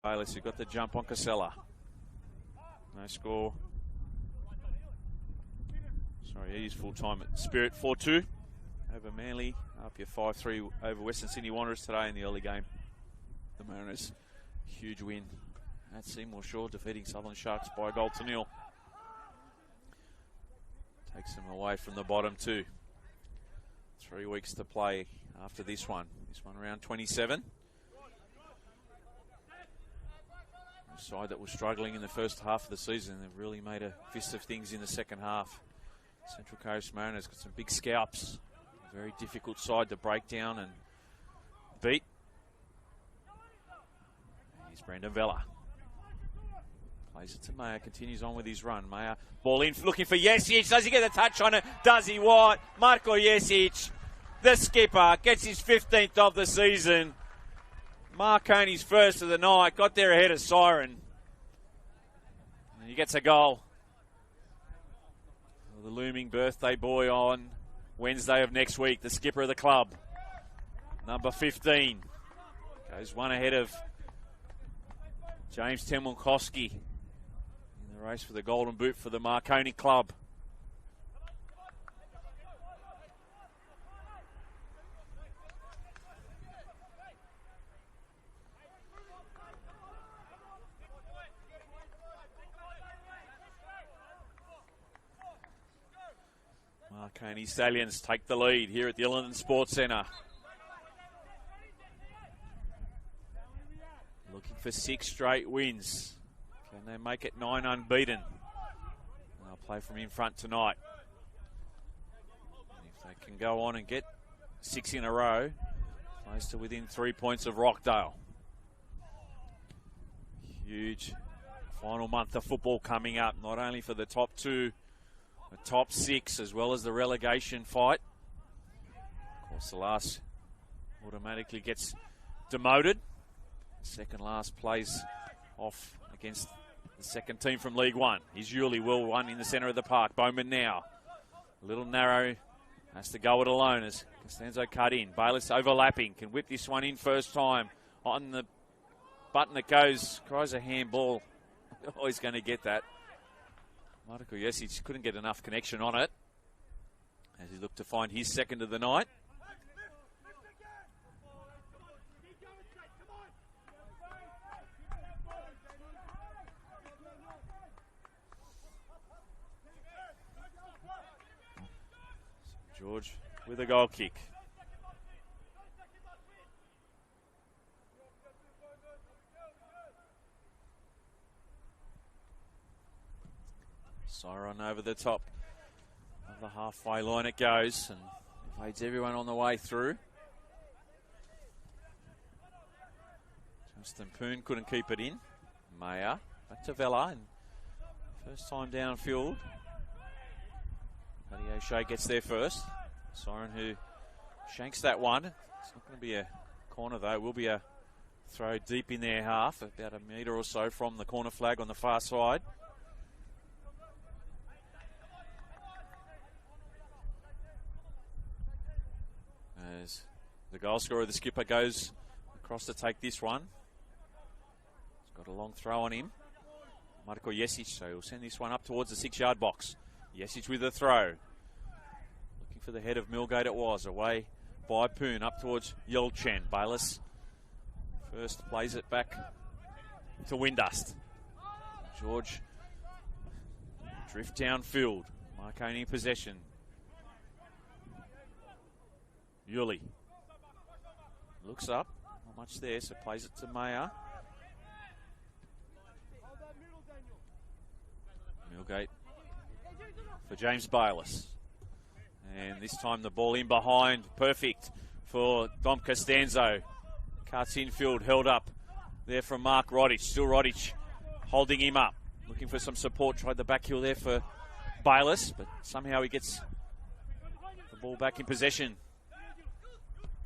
Bayless, who got the jump on Casella. No score. Sorry, he's full-time at Spirit. 4-2 over Manly. Up your 5-3 over Western Sydney Wanderers today in the early game. The Mariners, huge win at Seymour Shore, defeating Southern Sharks by a goal to nil. Takes them away from the bottom two. 3 weeks to play after this one. This one round 27. A side that was struggling in the first half of the season. They've really made a fist of things in the second half. Central Coast Mariners got some big scalps. A very difficult side to break down and beat. Here's Brendan Vella. Plays it to Mayer, continues on with his run. Mayer, ball in, looking for Jesic. Does he get a touch on it? Does he? What? Marco Jesic, the skipper, gets his 15th of the season. Marconi's first of the night. Got there ahead of Siren. And he gets a goal. The looming birthday boy on Wednesday of next week. The skipper of the club. Number 15. Goes one ahead of James Temukoski in the race for the golden boot for the Marconi club. Marconi Stallions take the lead here at the Illington Sports Centre. Looking for 6 straight wins. Can they make it 9 unbeaten? They'll play from in front tonight. And if they can go on and get 6 in a row, close to within 3 points of Rockdale. Huge final month of football coming up, not only for the top 2, the top 6, as well as the relegation fight. Of course, the last automatically gets demoted. Second last plays off against the second team from League One. Here's Yuli, well one in the centre of the park. Bowman now. A little narrow. Has to go it alone as Costanzo cut in. Bayless overlapping. Can whip this one in first time. On the button it goes. Cries a handball. Oh, he's going to get that. Marco Jesic couldn't get enough connection on it as he looked to find his second of the night. George with a goal kick. Siren over the top of the halfway line it goes, and evades everyone on the way through. Justin Poon couldn't keep it in. Mayer back to Vella, and first time downfield. Paddy O'Shea gets there first. Siren who shanks that one. It's not going to be a corner though. It will be a throw deep in their half, about a metre or so from the corner flag on the far side. As the goal scorer, the skipper, goes across to take this one. He's got a long throw on him. Marco Jesic, so he'll send this one up towards the 6-yard box. Jesic with the throw. Looking for the head of Millgate it was. Away by Poon up towards Yelchen. Bayless first plays it back to Windust. George drift downfield. Marconi in possession. Yuli looks up, not much there, so plays it to Mayer. Millgate for James Bayless. And this time the ball in behind, perfect for Dom Costanzo. Cuts infield, held up there from Mark Rodich. Still Rodich holding him up, looking for some support. Tried the back heel there for Bayless, but somehow he gets the ball back in possession.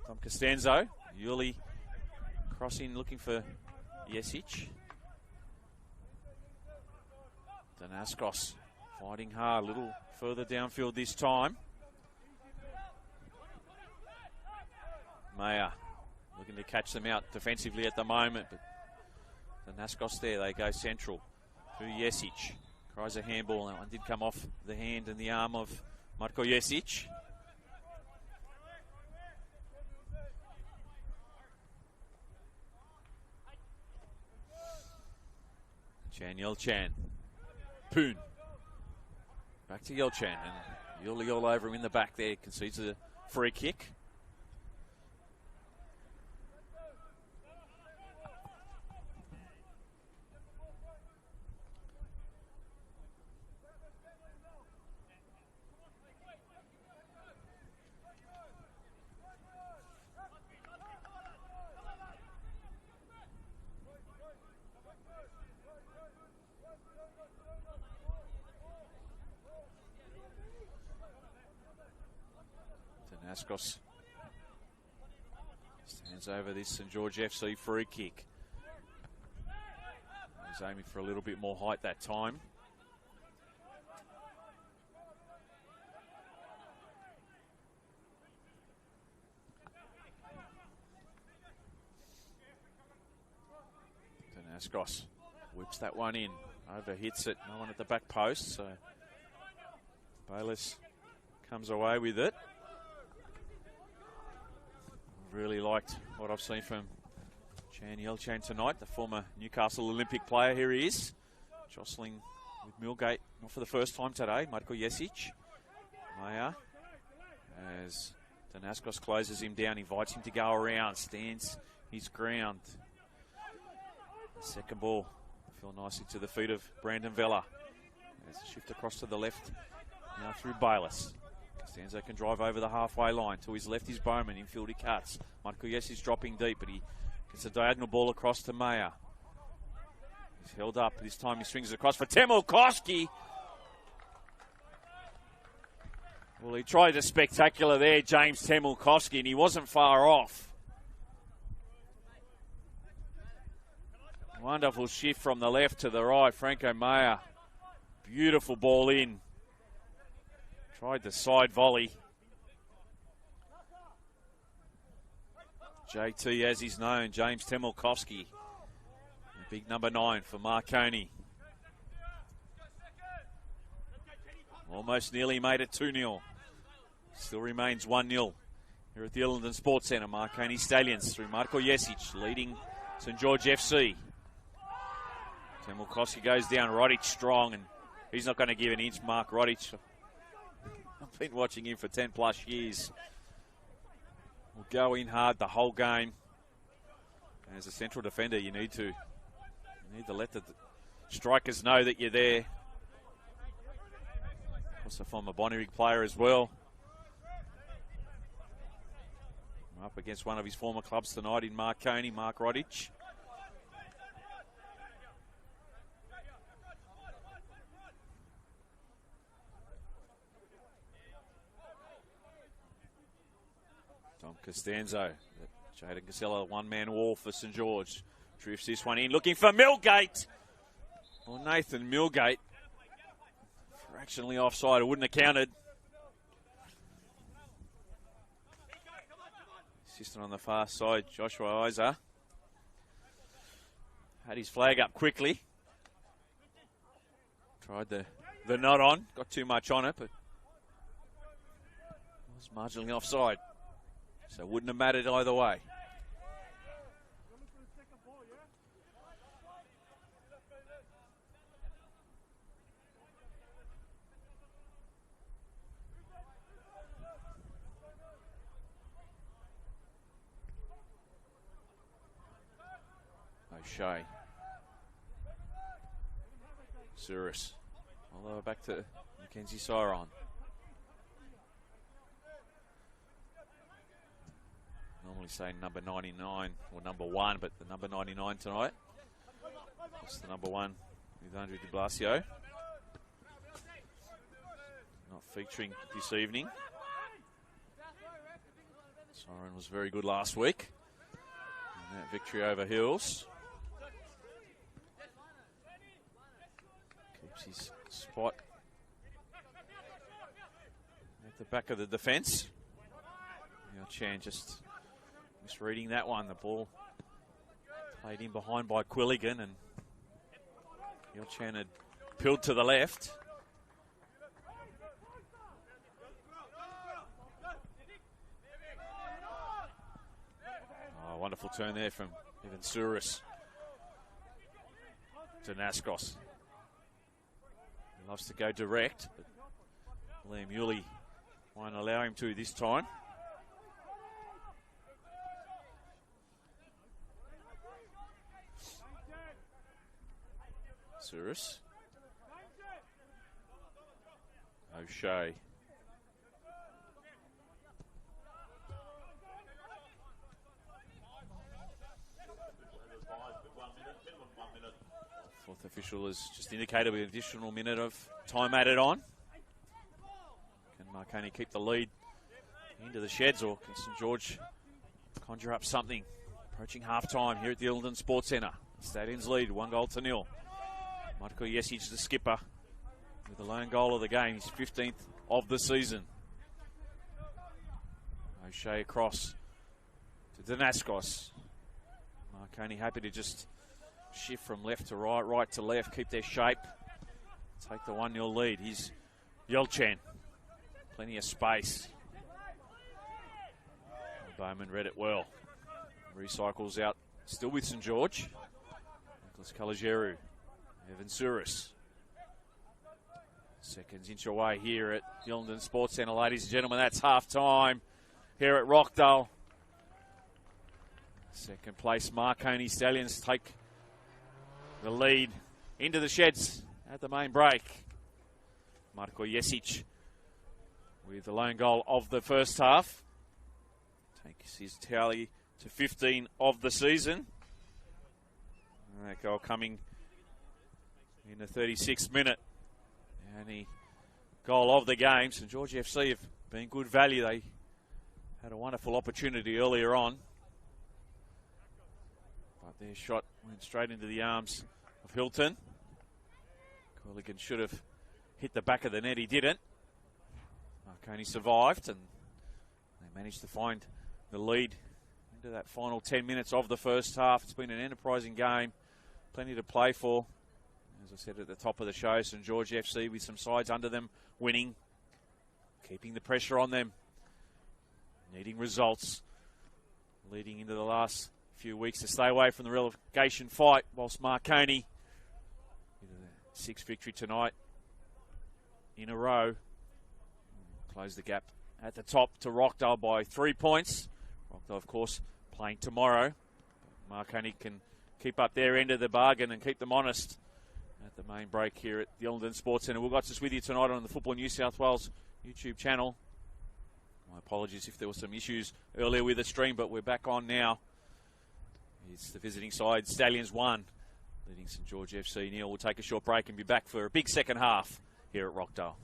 From Costanzo, Yuli crossing, looking for Jesic. Danaskos fighting hard, a little further downfield this time. Mayer looking to catch them out defensively at the moment, but The Naskos there, they go central to Jesic. Cries a handball. That one did come off the hand and the arm of Marko Jesic. Chan Yelchan. Poon. Back to Yelchan. And Yuli all over him in the back there. Concedes a free kick. Naskos stands over this St George FC free kick. He's aiming for a little bit more height that time. Naskos whips that one in, overhits it, no one at the back post, so Bayliss comes away with it. Really liked what I've seen from Chan Yelchan tonight, the former Newcastle Olympic player. Here he is, jostling with Millgate, not for the first time today. Marko Jesic. Maya, as Danaskos closes him down, invites him to go around, stands his ground. Second ball, fell nicely to the feet of Brandon Vella. There's a shift across to the left, now through Bayliss. Costanzo can drive over the halfway line. To his left is Bowman. Infield he cuts. Marko Jesic dropping deep, but he gets a diagonal ball across to Mayer. He's held up. This time he swings it across for Temulkoski. Well, he tried a spectacular there, James Temulkoski, and he wasn't far off. Wonderful shift from the left to the right. Franco Mayer. Beautiful ball in. Tried the side volley. JT, as he's known, James Temulkoski. Big number 9 for Marconi. Almost nearly made it 2-0. Still remains 1-0 here at the Illingdon Sports Centre. Marconi Stallions through Marko Jesic, leading St George FC. Temulkoski goes down. Rodic strong, and he's not going to give an inch. Mark Rodic. I've been watching him for 10 plus years. Will go in hard the whole game. And as a central defender, you need to let the strikers know that you're there. Also former Bonnyrigg player as well. Up against one of his former clubs tonight in Marconi, Mark Rodic. Tom Costanzo. Jaden Casella, one-man wall for St George. Drifts this one in, looking for Millgate. Well, Nathan Millgate. Fractionally offside, it wouldn't have counted. Assistant on the far side, Joshua Isa. Had his flag up quickly. Tried the knot on, got too much on it, but was marginally offside. So it wouldn't have mattered either way. O'Shea. Cyrus. All the way back to Mackenzie Siron. Normally say number 99 or number 1, but the number 99 tonight. That's the number 1 with Andrew de Blasio. Not featuring this evening. Siren was very good last week. And that victory over Hills. Keeps his spot at the back of the defence. Now Chan just misreading that one. The ball Played in behind by Quilligan, and Yelchan had peeled to the left. Oh, wonderful turn there from Evan Souris to Naskos. He loves to go direct, but Liam Yulee won't allow him to this time. Souris. O'Shea. Fourth official has just indicated with an additional minute of time added on. Can Marconi keep the lead into the sheds, or can St George conjure up something? Approaching half-time here at the Eildon Sports Centre. Stallions lead 1-0. Marko Jesic, the skipper, with the lone goal of the game. His 15th of the season. O'Shea across to Danaskos. Marconi happy to just shift from left to right, right to left, keep their shape, take the 1-0 lead. Here's Yelchan. Plenty of space. Bowman read it well. Recycles out, still with St George. Nicholas Kalajeru. Evan Souris. Seconds inch away here at the Eildon Sports Centre, ladies and gentlemen. That's half-time here at Rockdale. Second place, Marconi Stallions take the lead into the sheds at the main break. Marko Jesic with the lone goal of the first half. Takes his tally to 15 of the season. And that goal coming in the 36th minute. And the goal of the game. St George FC have been good value. They had a wonderful opportunity earlier on, but their shot went straight into the arms of Hilton. Quilligan should have hit the back of the net. He didn't. Marconi survived, and they managed to find the lead into that final 10 minutes of the first half. It's been an enterprising game. Plenty to play for. As I said at the top of the show, St George FC with some sides under them winning, keeping the pressure on them, needing results, leading into the last few weeks to stay away from the relegation fight, whilst Marconi, with a 6th victory tonight in a row, close the gap at the top to Rockdale by 3 points. Rockdale, of course, playing tomorrow. Marconi can keep up their end of the bargain and keep them honest at the main break here at the Eildon Sports Centre. We've got this with you tonight on the Football New South Wales YouTube channel. My apologies if there were some issues earlier with the stream, but we're back on now. It's the visiting side, Stallions 1, leading St George FC 0. We'll take a short break and be back for a big second half here at Rockdale.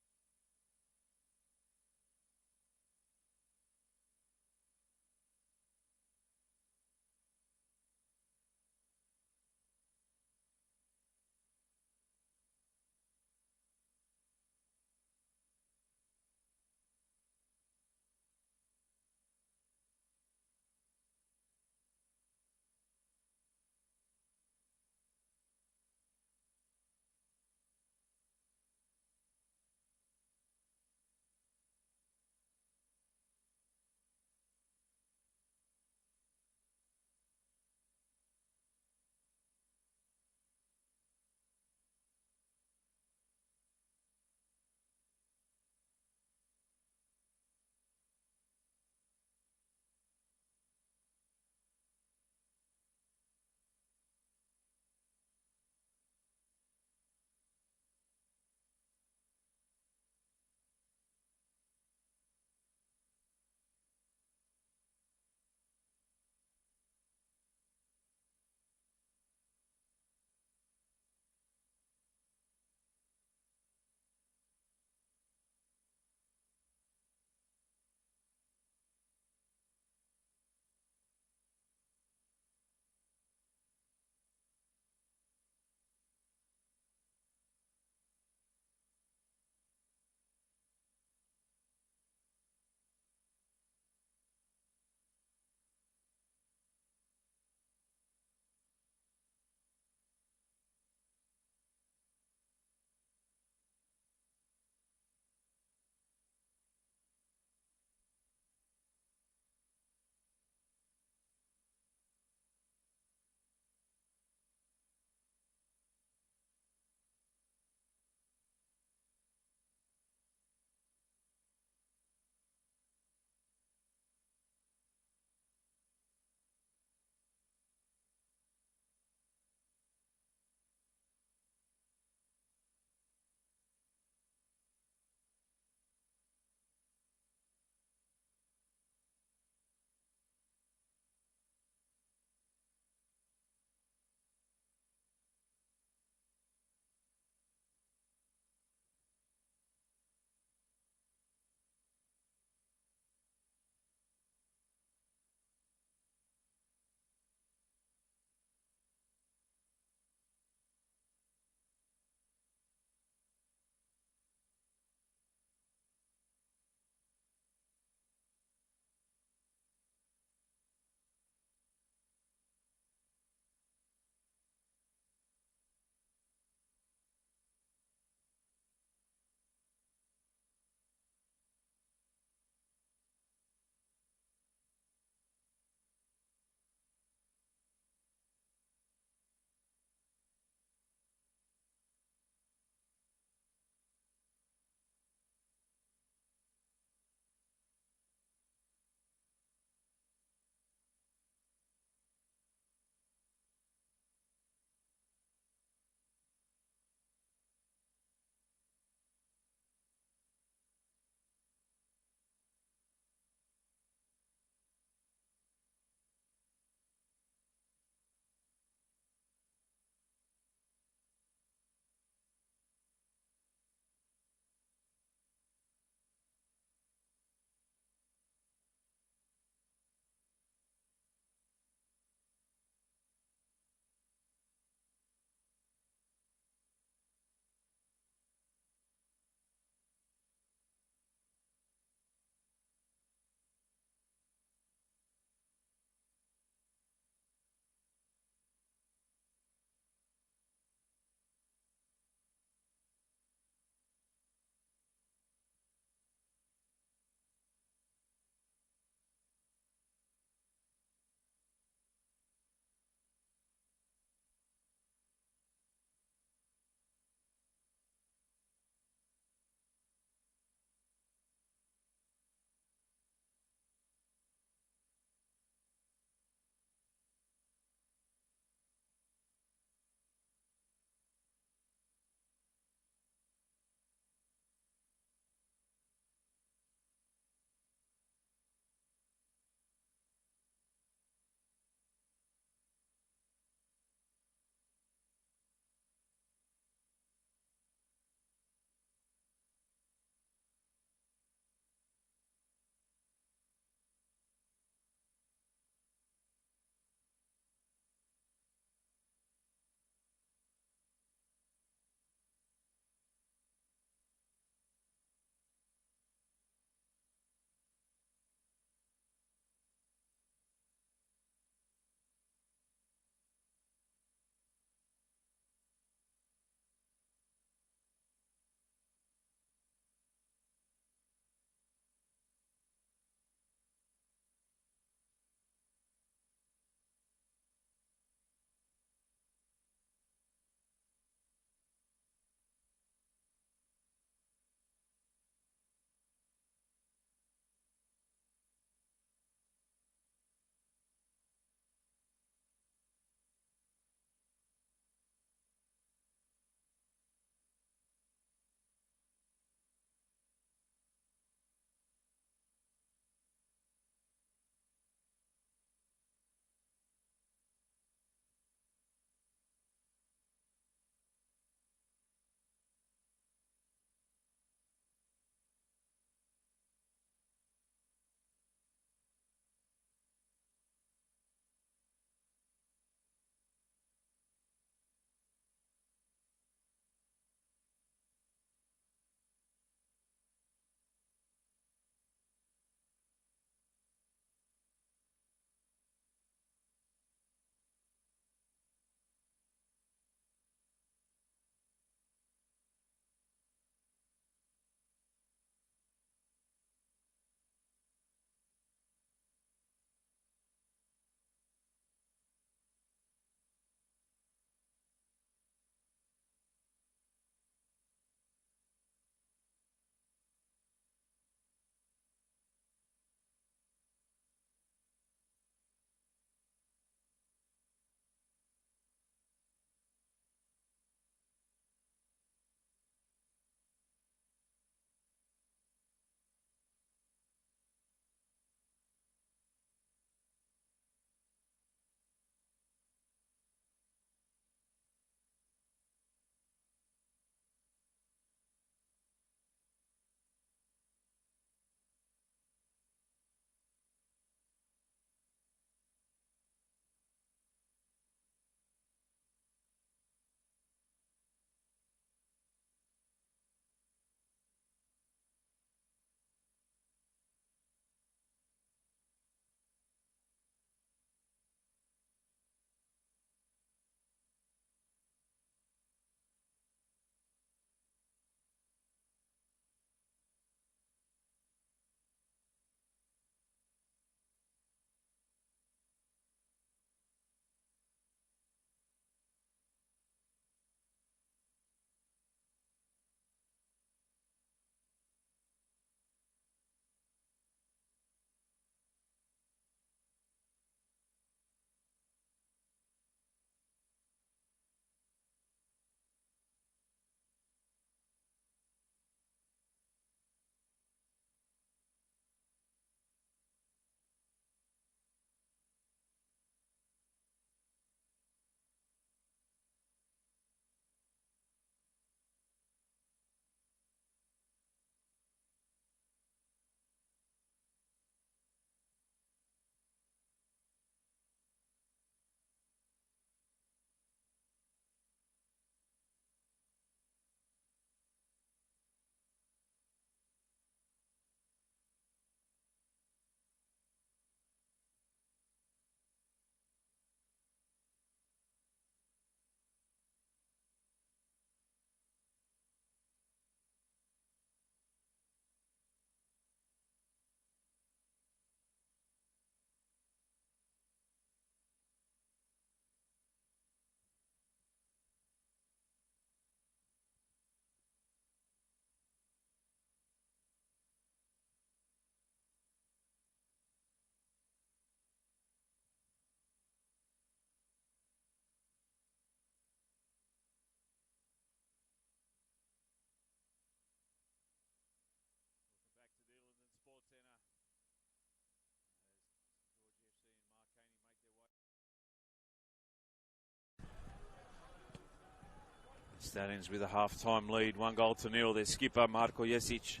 Stallions with a half-time lead, 1-0. Their skipper, Marko Jesic,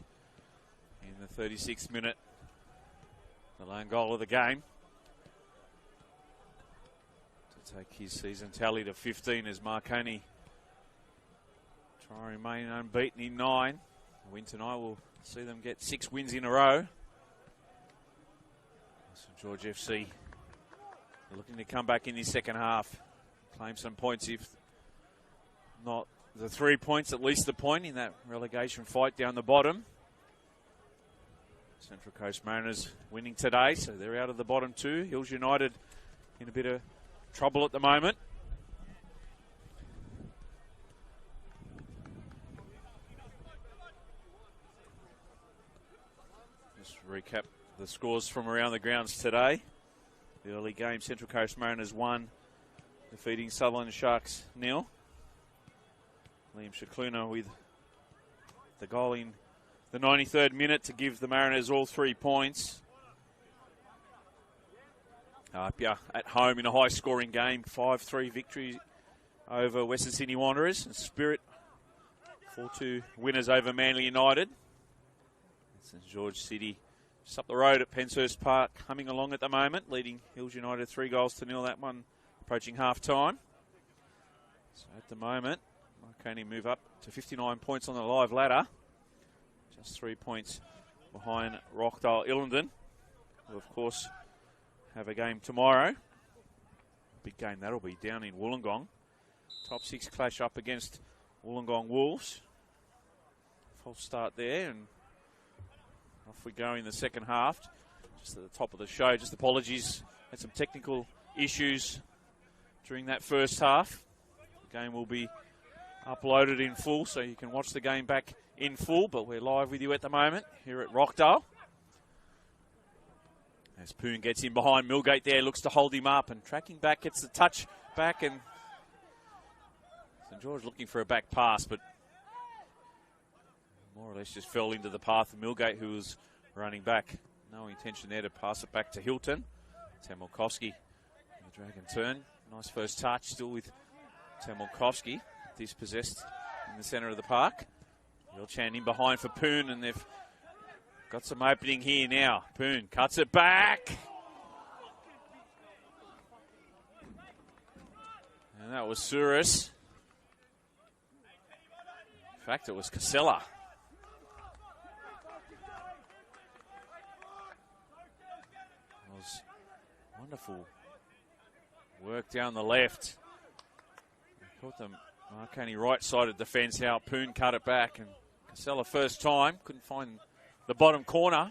in the 36th minute. The lone goal of the game. To take his season tally to 15 as Marconi try and remain unbeaten in 9. A win tonight will see them get 6 wins in a row. St George FC looking to come back in the second half, claim some points, if not the 3 points, at least the point in that relegation fight down the bottom. Central Coast Mariners winning today, so they're out of the bottom 2. Hills United in a bit of trouble at the moment. Just recap the scores from around the grounds today. The early game, Central Coast Mariners 1, defeating Sutherland Sharks 0. Liam Shakluna with the goal in the 93rd minute to give the Mariners all 3 points. Apia at home in a high-scoring game, 5-3 victory over Western Sydney Wanderers. And Spirit, 4-2 winners over Manly United. St George City just up the road at Penshurst Park, humming along at the moment, leading Hills United 3-0. That one approaching half-time. So at the moment, Marconi move up to 59 points on the live ladder. Just 3 points behind Rockdale Illingdon, who of course have a game tomorrow. Big game that'll be down in Wollongong. Top 6 clash up against Wollongong Wolves. False start there, and off we go in the second half. Just at the top of the show, just apologies. Had some technical issues during that first half. The game will be uploaded in full, so you can watch the game back in full, but we're live with you at the moment here at Rockdale. As Poon gets in behind Millgate there, looks to hold him up, and tracking back, gets the touch back, and St George looking for a back pass, but more or less just fell into the path of Millgate, who was running back. No intention there to pass it back to Hilton. Temolkovski, the Dragon turn. Nice first touch, still with Temolkovski, dispossessed in the centre of the park. Wilchan in behind for Poon, and they've got some opening here now. Poon cuts it back. And that was Souris. In fact, it was Casella. It was wonderful work down the left. Caught the Marconi right-sided defence out. Poon cut it back, and Casella first time. Couldn't find the bottom corner.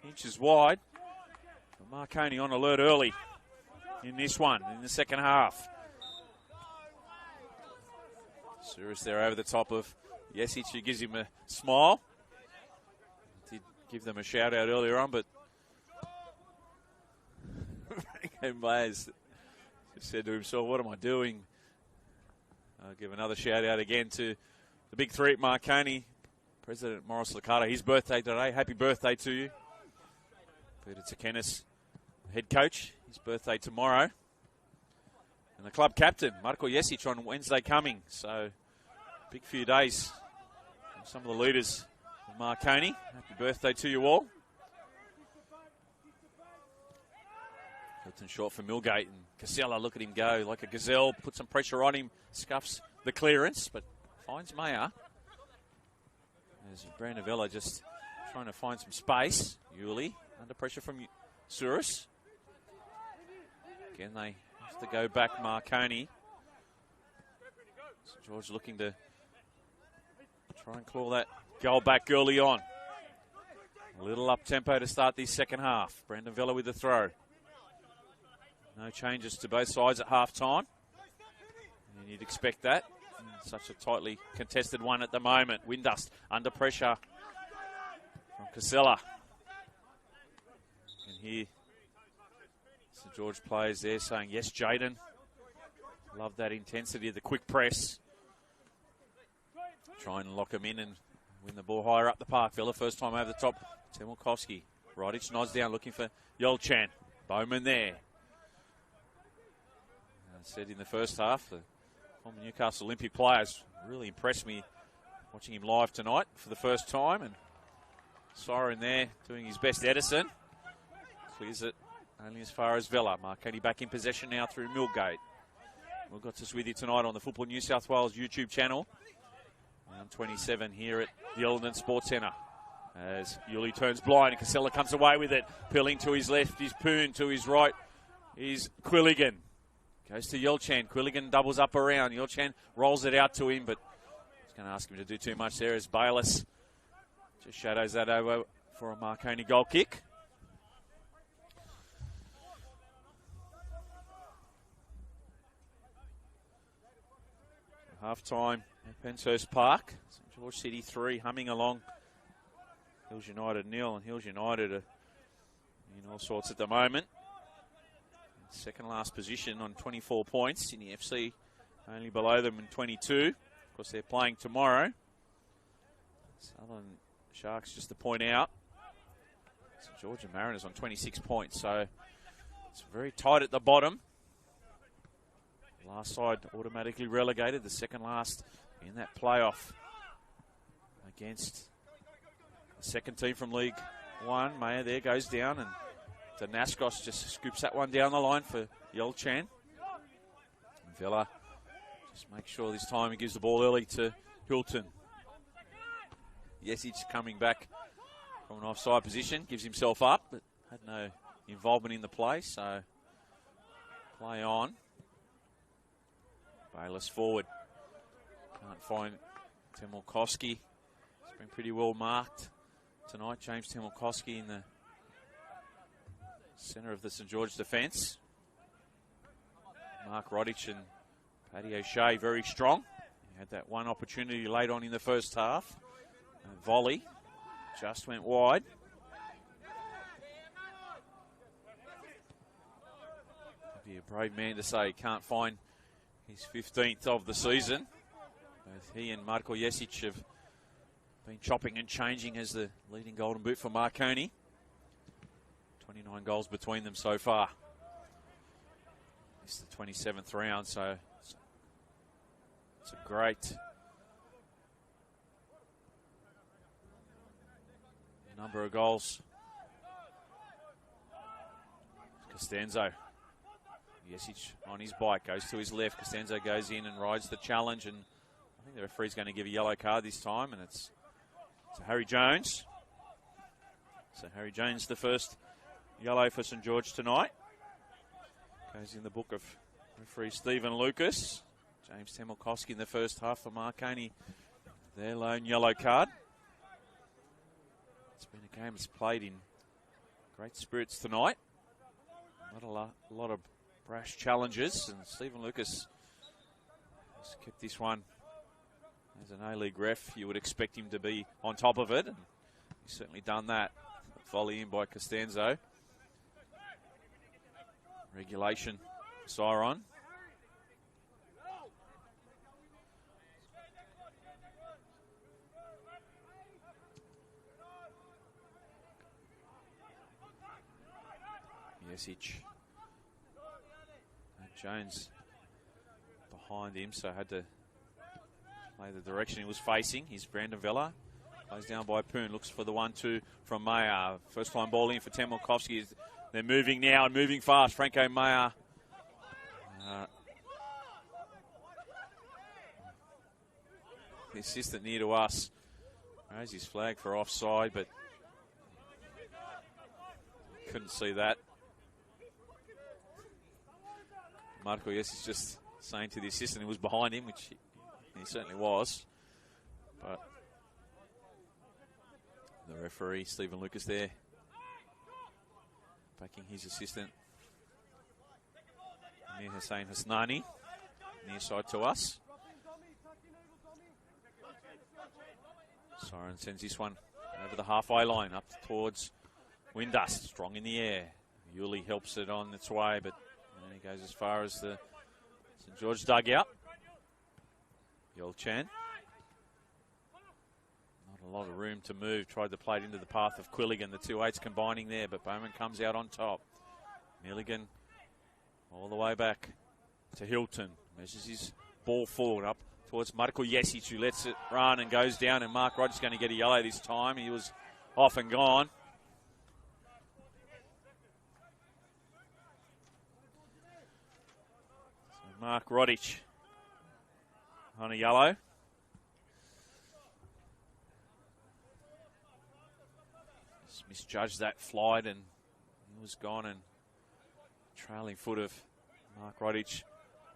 Inches wide. But Marconi on alert early in this one, in the second half. Souris there over the top of Jesic, who gives him a smile. Did give them a shout-out earlier on, but Blaze said to himself, what am I doing? I'll give another shout-out again to the big three at Marconi. President Morris Licata, his birthday today. Happy birthday to you. Peter Tsakenis, head coach, his birthday tomorrow. And the club captain, Marko Jesic, on Wednesday coming. So, big few days from some of the leaders of Marconi. Happy birthday to you all. Hilton short for Millgate, and Casella, look at him go like a gazelle. Put some pressure on him, scuffs the clearance, but finds Mayer. There's Brandavella just trying to find some space. Yuli under pressure from Souris. Again, they have to go back Marconi. St George looking to try and claw that goal back early on. A little up-tempo to start this second half. Brandavella with the throw. No changes to both sides at half-time. And you'd expect that. Such a tightly contested one at the moment. Windust under pressure from Casella. And here, St George players there saying, yes, Jaden. Love that intensity of the quick press. Try and lock him in and win the ball higher up the park. Villa first time over the top. Temolkovski. Rodich nods down looking for Former Newcastle Olympic players. Really impressed me watching him live tonight for the first time. And Siren there doing his best Edison. Clears it only as far as Vella. Marconi back in possession now through Millgate. We've got us with you tonight on the Football New South Wales YouTube channel. Round 27 here at the Eldon Sports Centre. As Yuli turns blind and Casella comes away with it. Pilling to his left is Poon, to his right is Quilligan. Goes to Yelchan. Quilligan doubles up around. Yelchan rolls it out to him, but he's going to ask him to do too much there as Bayless just shadows that over for a Marconi goal kick. Half-time at Penshurst Park. St George City 3 humming along. Hills United 0, and Hills United are in all sorts at the moment. Second last position on 24 points. Sydney FC only below them in 22. Of course, they're playing tomorrow. Southern Sharks, just to point out, St George and Mariners on 26 points. So it's very tight at the bottom. Last side automatically relegated. The second last in that playoff against the second team from League One. Mayer there goes down, and Danaskos just scoops that one down the line for Yelchan. Villa just make sure this time he gives the ball early to Hilton. Yesic coming back from an offside position, gives himself up, but had no involvement in the play, so play on. Bayless forward. Can't find Temolkowski. It's been pretty well marked tonight. James Temolkowski in the centre of the St George defence. Mark Roddick and Paddy O'Shea very strong. He had that one opportunity late on in the first half. A volley just went wide. He'd be a brave man to say he can't find his 15th of the season. Both he and Marko Jesic have been chopping and changing as the leading golden boot for Marconi. 29 goals between them so far. It's the 27th round, so it's a great number of goals. Costanzo. Jesic on his bike, goes to his left. Costanzo goes in and rides the challenge, and I think the referee's going to give a yellow card this time, and it's Harry Jones. So Harry Jones, the first yellow for St George tonight. Goes in the book of referee Stephen Lucas. James Temolkowski in the first half for Marconi, their lone yellow card. It's been a game that's played in great spirits tonight. Not a lot of brash challenges, and Stephen Lucas has kept this one as an A-League ref. You would expect him to be on top of it, and he's certainly done that. Volley in by Costanzo. Regulation, Siron. Jesic. Jones behind him, so had to play the direction he was facing. Here's Brandon Vella. Plays down by Poon. Looks for the 1-2 from Mayer. First time ball in for Temolkowski. They're moving now and moving fast. Franco Mayer. The assistant near to us raised his flag for offside, but couldn't see that. Marco is just saying to the assistant who was behind him, which he certainly was. But the referee, Stephen Lucas, there, backing his assistant, Amir Hussein Hasnani, near side to us. Siren sends this one over the halfway line, up towards Windust, strong in the air. Yuli helps it on its way, but he goes as far as the St George dugout. Yelchan. Not a lot of room to move. Tried to play it into the path of Quilligan. The 2-8s combining there, but Bowman comes out on top. Milligan all the way back to Hilton. Measures his ball forward up towards Marko Jesic, who lets it run and goes down, and Mark Rogers going to get a yellow this time. He was off and gone. So Mark Rodic on a yellow. Just misjudged that flight, and he was gone, and trailing foot of Mark Rodic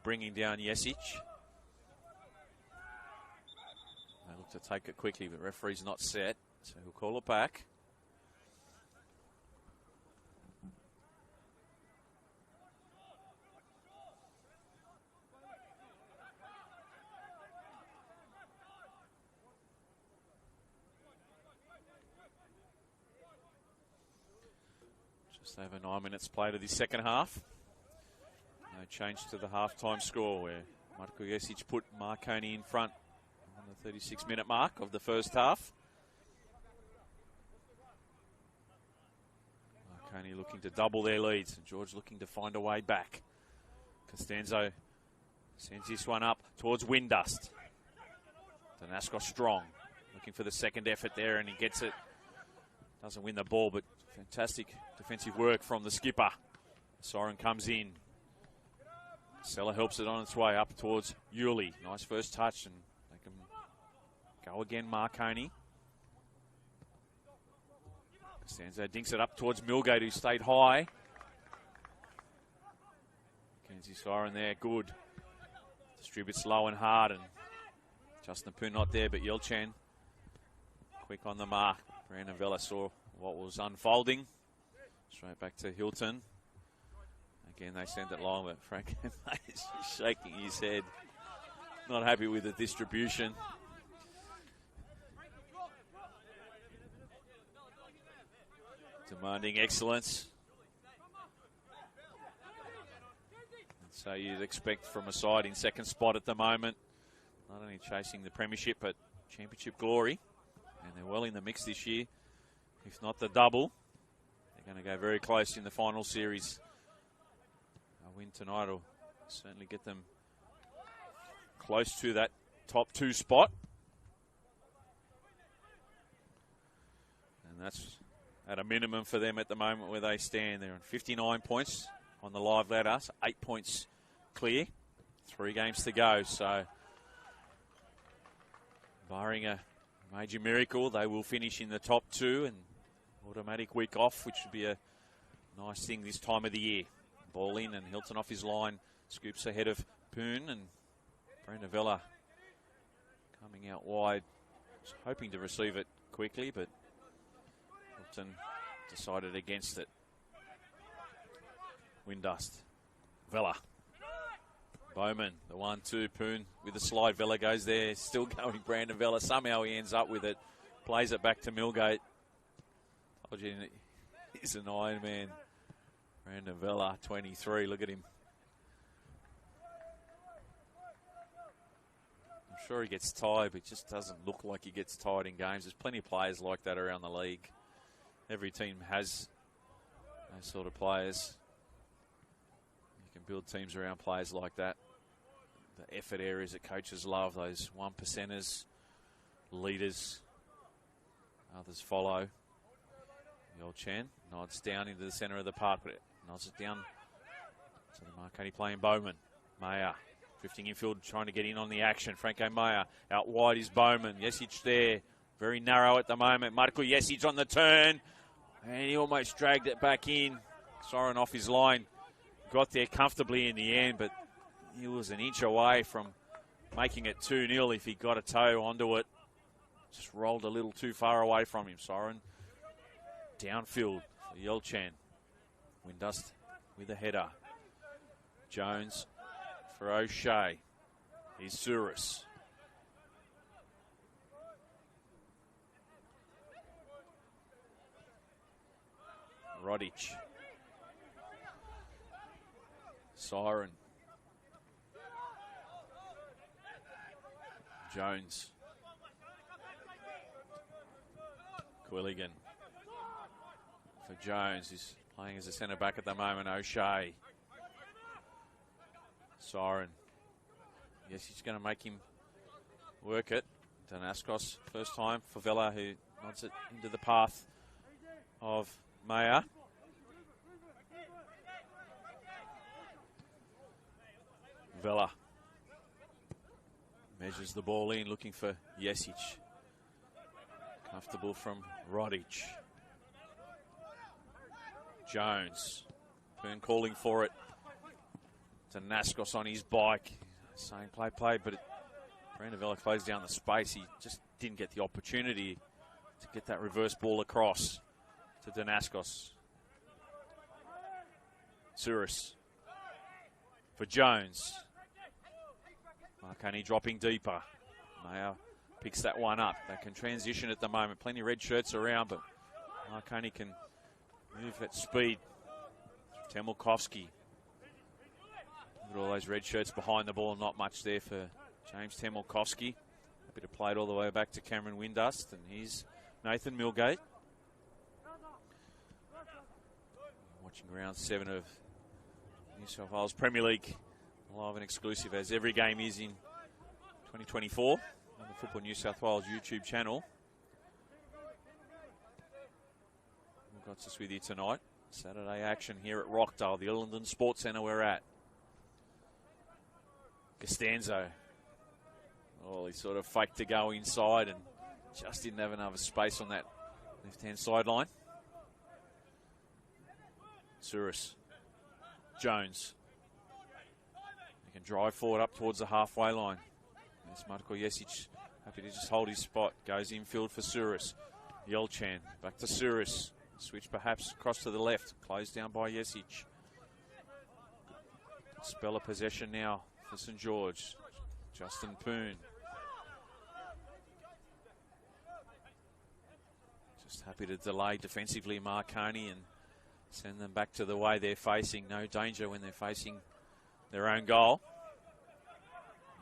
bringing down Jesic. They look to take it quickly, but referee's not set, so he'll call it back. Just over 9 minutes played of the second half. No change to the halftime score, where Marko Jesic put Marconi in front on the 36-minute mark of the first half. Marconi looking to double their leads, and George looking to find a way back. Costanzo sends this one up towards Windust. Danasco strong, looking for the second effort there, and he gets it. Doesn't win the ball, but fantastic defensive work from the skipper. Soren comes in. Sella helps it on its way up towards Yuli. Nice first touch, and they can go again, Marconi. Costanzo dinks it up towards Milgate, who stayed high. Mackenzie Siren there, good. Distributes low and hard, and Justin Poon not there, but Yelchan quick on the mark. Brandon Vella saw what was unfolding. Straight back to Hilton. Again, they sent it long, but Frank is shaking his head. Not happy with the distribution. Demanding excellence. And so you'd expect from a side in second spot at the moment, not only chasing the premiership, but championship glory. And they're well in the mix this year. If not the double, they're going to go very close in the final series. A win tonight will certainly get them close to that top 2 spot. And that's at a minimum for them at the moment where they stand. They're on 59 points on the live ladder, so 8 points clear. 3 games to go, so barring a major miracle, they will finish in the top 2 and automatic week off, which would be a nice thing this time of the year. Ball in, and Hilton off his line, scoops ahead of Poon, and Brandon Vella coming out wide, was hoping to receive it quickly, but Hilton decided against it. Windust, Vella, Bowman, the 1-2, Poon with the slide. Vella goes there, still going Brandon Vella. Somehow he ends up with it, plays it back to Milgate. Told you he's an Iron Man. Brandon Vella, 23, look at him. I'm sure he gets tired, but it just doesn't look like he gets tired in games. There's plenty of players like that around the league. Every team has those sort of players. You can build teams around players like that. The effort areas that coaches love, those 1%ers, leaders. Others follow. Yelchan nods down into the centre of the park, but it nods it down to the Marconi playing Bowman. Mayer drifting infield, trying to get in on the action. Franco Mayer out wide is Bowman. Jesic there, very narrow at the moment. Marko Jesic on the turn, and he almost dragged it back in. Soren off his line, got there comfortably in the end, but he was an inch away from making it 2-0 if he got a toe onto it. Just rolled a little too far away from him, Soren. Downfield for Yelchan. Windust with a header. Jones for O'Shea. Here's Souris. Rodic. Siren. Jones. Quilligan. For Jones, he's playing as a centre back at the moment. O'Shea. Siren. Yes, he's going to make him work it. Danaskos, first time for Vella, who nods it into the path of Maya. Vella measures the ball in, looking for Jesic. Comfortable from Rodic. Jones. Byrne calling for it. Danaskos on his bike. Saying play, but Brandon Vella closed down the space. He just didn't get the opportunity to get that reverse ball across to Danaskos. Souris for Jones. Marconi dropping deeper. Mayer picks that one up. They can transition at the moment. Plenty of red shirts around, but Marconi can move at speed. Temelkovsky. Look at all those red shirts behind the ball. Not much there for James Temelkovsky. Happy to play it all the way back to Cameron Windust. And here's Nathan Milgate. Watching round 7 of New South Wales Premier League. Live and exclusive, as every game is in 2024 on the Football New South Wales YouTube channel. We've got us with you tonight. Saturday action here at Rockdale, the Illingdon Sports Centre we're at. Costanzo. Oh, he sort of faked to go inside and just didn't have enough space on that left-hand sideline. Souris. Jones. He can drive forward up towards the halfway line. There's Marko Jesic, happy to just hold his spot. Goes infield for Souris. Yelchan back to Souris. Switch perhaps across to the left. Closed down by Jesic. Spell of possession now for St George. Justin Poon. Just happy to delay defensively Marconi and send them back to the way they're facing. No danger when they're facing their own goal.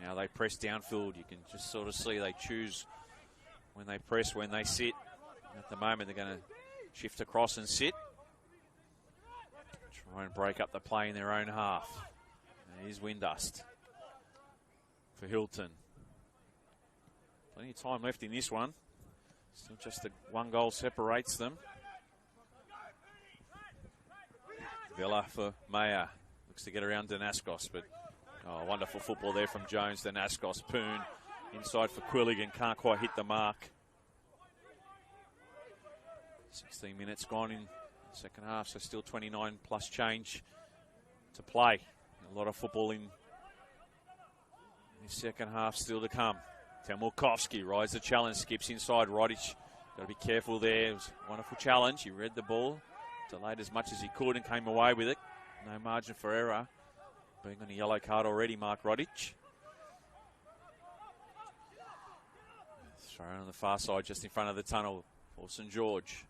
Now they press downfield. You can just sort of see they choose when they press, when they sit. At the moment they're going to shift across and sit. Try and break up the play in their own half. Here's Windust for Hilton. Plenty of time left in this one. Still just the one goal separates them. Vella for Mayer. Looks to get around Danaskos, but wonderful football there from Jones. Danaskos, Poon inside for Quilligan. Can't quite hit the mark. 16 minutes gone in the second half, so still 29 plus change to play. A lot of football in the second half still to come. Temelkovsky rides the challenge, skips inside. Rodic, got to be careful there. It was a wonderful challenge. He read the ball, delayed as much as he could and came away with it. No margin for error. Being on a yellow card already, Mark Rodic. Thrown on the far side just in front of the tunnel for St George.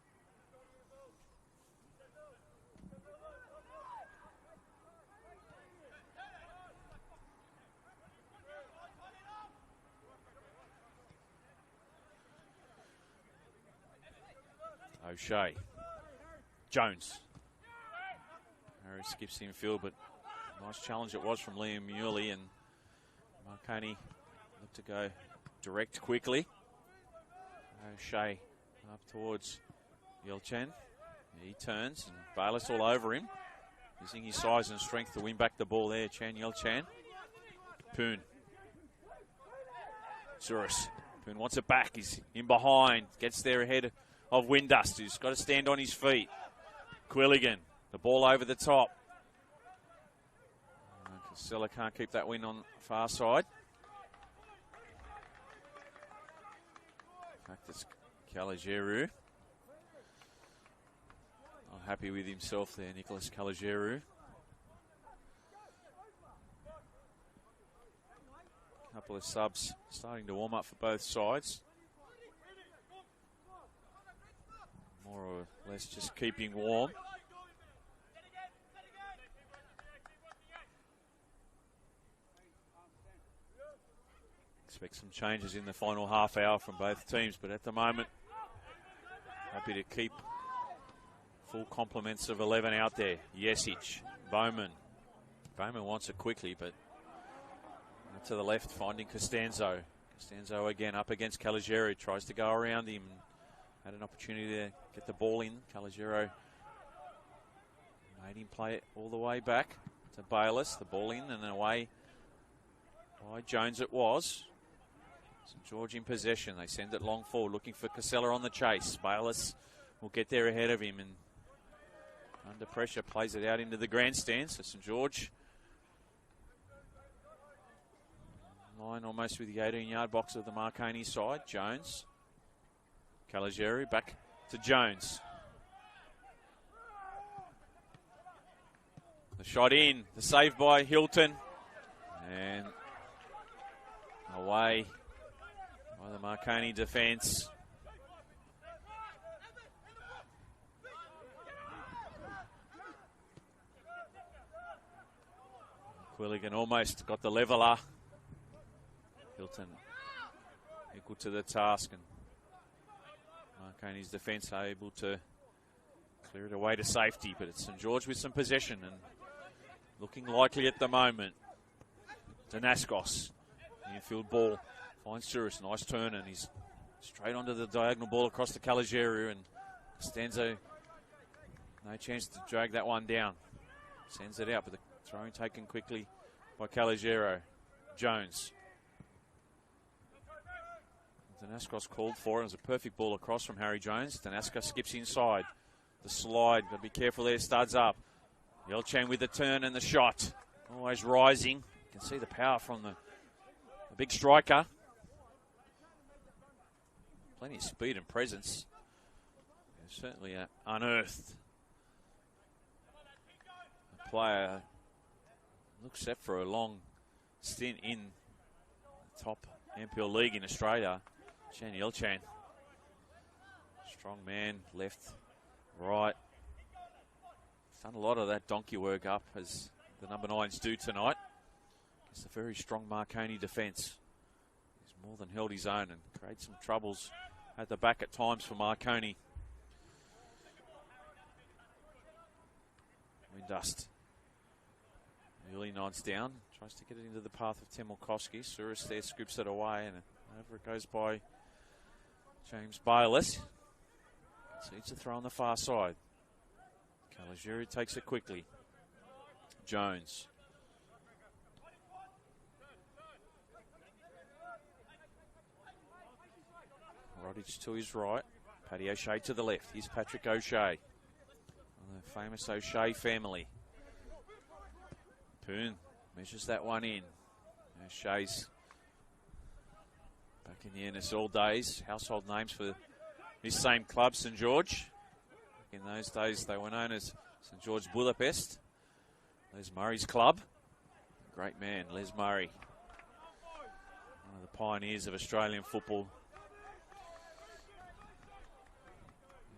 O'Shea. Jones. Harry skips infield, but nice challenge it was from Liam Muley, and Marconi looked to go direct quickly. O'Shea up towards Yelchan. He turns, and Bayless all over him, using his size and strength to win back the ball there. Chan Yelchan. Poon. Souris. Poon wants it back. He's in behind. Gets there ahead of Windust, who's got to stand on his feet. Quilligan, the ball over the top. Casella can't keep that win on the far side. In fact, it's Calageru. Not happy with himself there, Nicholas Calageru. Couple of subs starting to warm up for both sides. More or less just keeping warm. Expect some changes in the final half hour from both teams, but at the moment, happy to keep full complements of 11 out there. Jesic, Bowman. Bowman wants it quickly, but To the left, finding Costanzo. Costanzo again up against Caligiero. Tries to go around him. Had an opportunity to get the ball in. Caligiero made him play it all the way back to Bayliss. The ball in and away by Jones it was. St George in possession. They send it long forward, looking for Casella on the chase. Bayliss will get there ahead of him and under pressure plays it out into the grandstand. So St George line almost with the 18-yard box of the Marconi side. Jones. Caligiero back to Jones. The shot in. The save by Hilton. And away by the Marconi defence. Quilligan almost got the leveller. Hilton equal to the task, and Marconi's defence able to clear it away to safety, but it's St George with some possession and looking likely at the moment. Danaskos, the infield ball, finds Souris, nice turn, and he's straight onto the diagonal ball across to Caligiero, and Costanzo, no chance to drag that one down. Sends it out, but the throw taken quickly by Caligiero. Jones. Danaskos called for it. It was a perfect ball across from Harry Jones. Danaskos skips inside. The slide, got to be careful there, studs up. Yelchan with the turn and the shot. Always rising. You can see the power from the big striker. Plenty of speed and presence. Certainly unearthed. The player looks set for a long stint in the top NPL league in Australia. Chan Yelchan. Strong man, left, right. Done a lot of that donkey work up as the number 9s do tonight. It's a very strong Marconi defence. He's more than held his own and created some troubles at the back at times for Marconi. Windust. Early nods down. Tries to get it into the path of Temolkowski. Souris there scoops it away and over it goes by James Bayliss. Seeds a throw on the far side. Caligiero takes it quickly. Jones. Rodich to his right. Paddy O'Shea to the left. Here's Patrick O'Shea. The famous O'Shea family. Poon measures that one in. O'Shea's back in the NSL days. Household names for this same club, St George. In those days, they were known as St George Budapest. Les Murray's club. Great man, Les Murray. One of the pioneers of Australian football.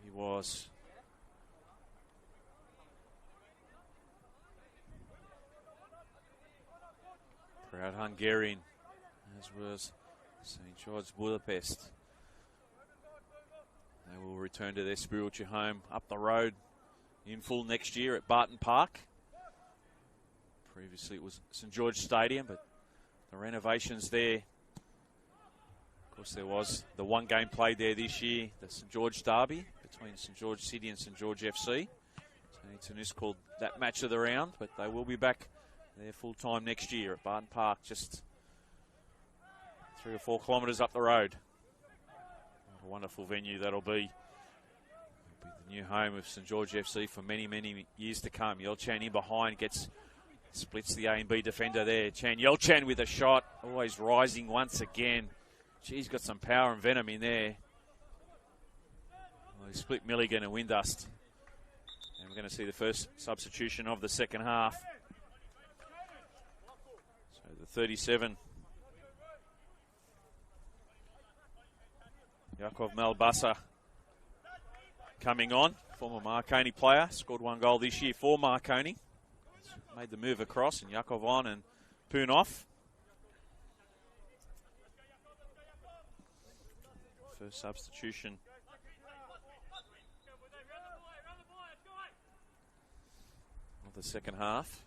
He was. Proud Hungarian, as was St George Budapest. They will return to their spiritual home up the road in full next year at Barton Park. Previously it was St George Stadium, but the renovations there. Of course, there was the one game played there this year, the St George Derby between St George City and St George FC. So it's called that match of the round, but they will be back there full time next year at Barton Park, just 3 or 4 kilometres up the road. What a wonderful venue that'll be. It'll be the new home of St George FC for many, many years to come. Yelchan in behind, splits the A and B defender there. Yelchan with a shot, always rising once again. He's got some power and venom in there. Well, he split Milligan and Windust. And we're going to see the first substitution of the second half. So the 37. Yakov Malbasa coming on. Former Marconi player. Scored 1 goal this year for Marconi. Made the move across, and Yakov on and Poon off. First substitution of the second half.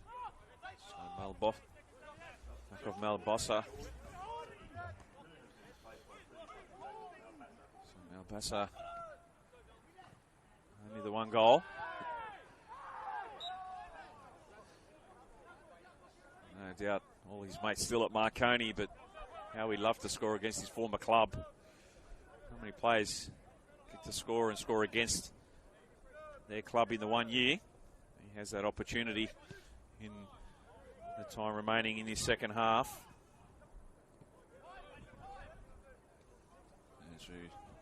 So mark of Malbasa. So Malbasa, only the one goal. No doubt all his mates still at Marconi, but how he'd love to score against his former club. How many players get to score and score against their club in the 1 year? He has that opportunity in the time remaining in his second half.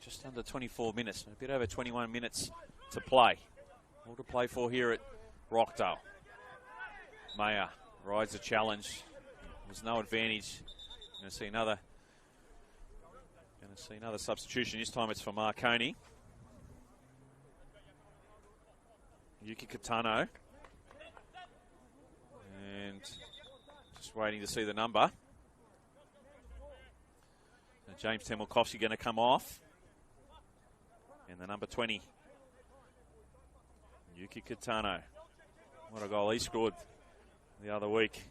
Just under 24 minutes, a bit over 21 minutes to play. All to play for here at Rockdale. Mayer rides the challenge. There's no advantage. Going to see another substitution. This time it's for Marconi. Yuki Katano. And just waiting to see the number. Now James Temelkovsky going to come off. And the number 20. Yuki Katano. What a goal he scored the other week.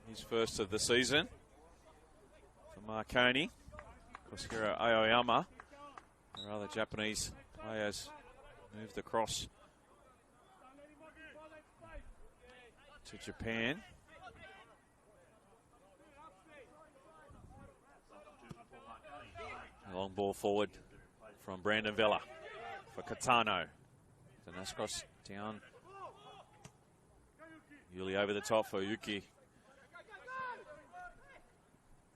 His first of the season for Marconi. Koshiro Aoyama. There are other Japanese players moved across to Japan. A long ball forward from Brandon Vella for Katano. Danaskos down. Yuli over the top for Yuki.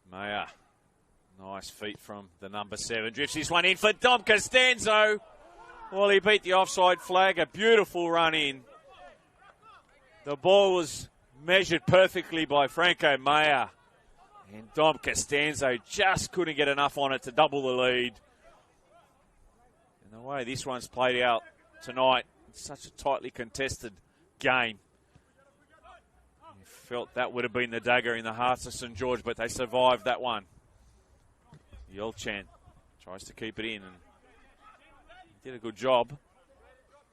Maya. Nice feet from the number 7. Drifts this one in for Dom Costanzo. Well, he beat the offside flag. A beautiful run in. The ball was measured perfectly by Franco Maya. And Dom Costanzo just couldn't get enough on it to double the lead. And the way this one's played out tonight, it's such a tightly contested game. You felt that would have been the dagger in the hearts of St. George, but they survived that one. Yelchan tries to keep it in and did a good job.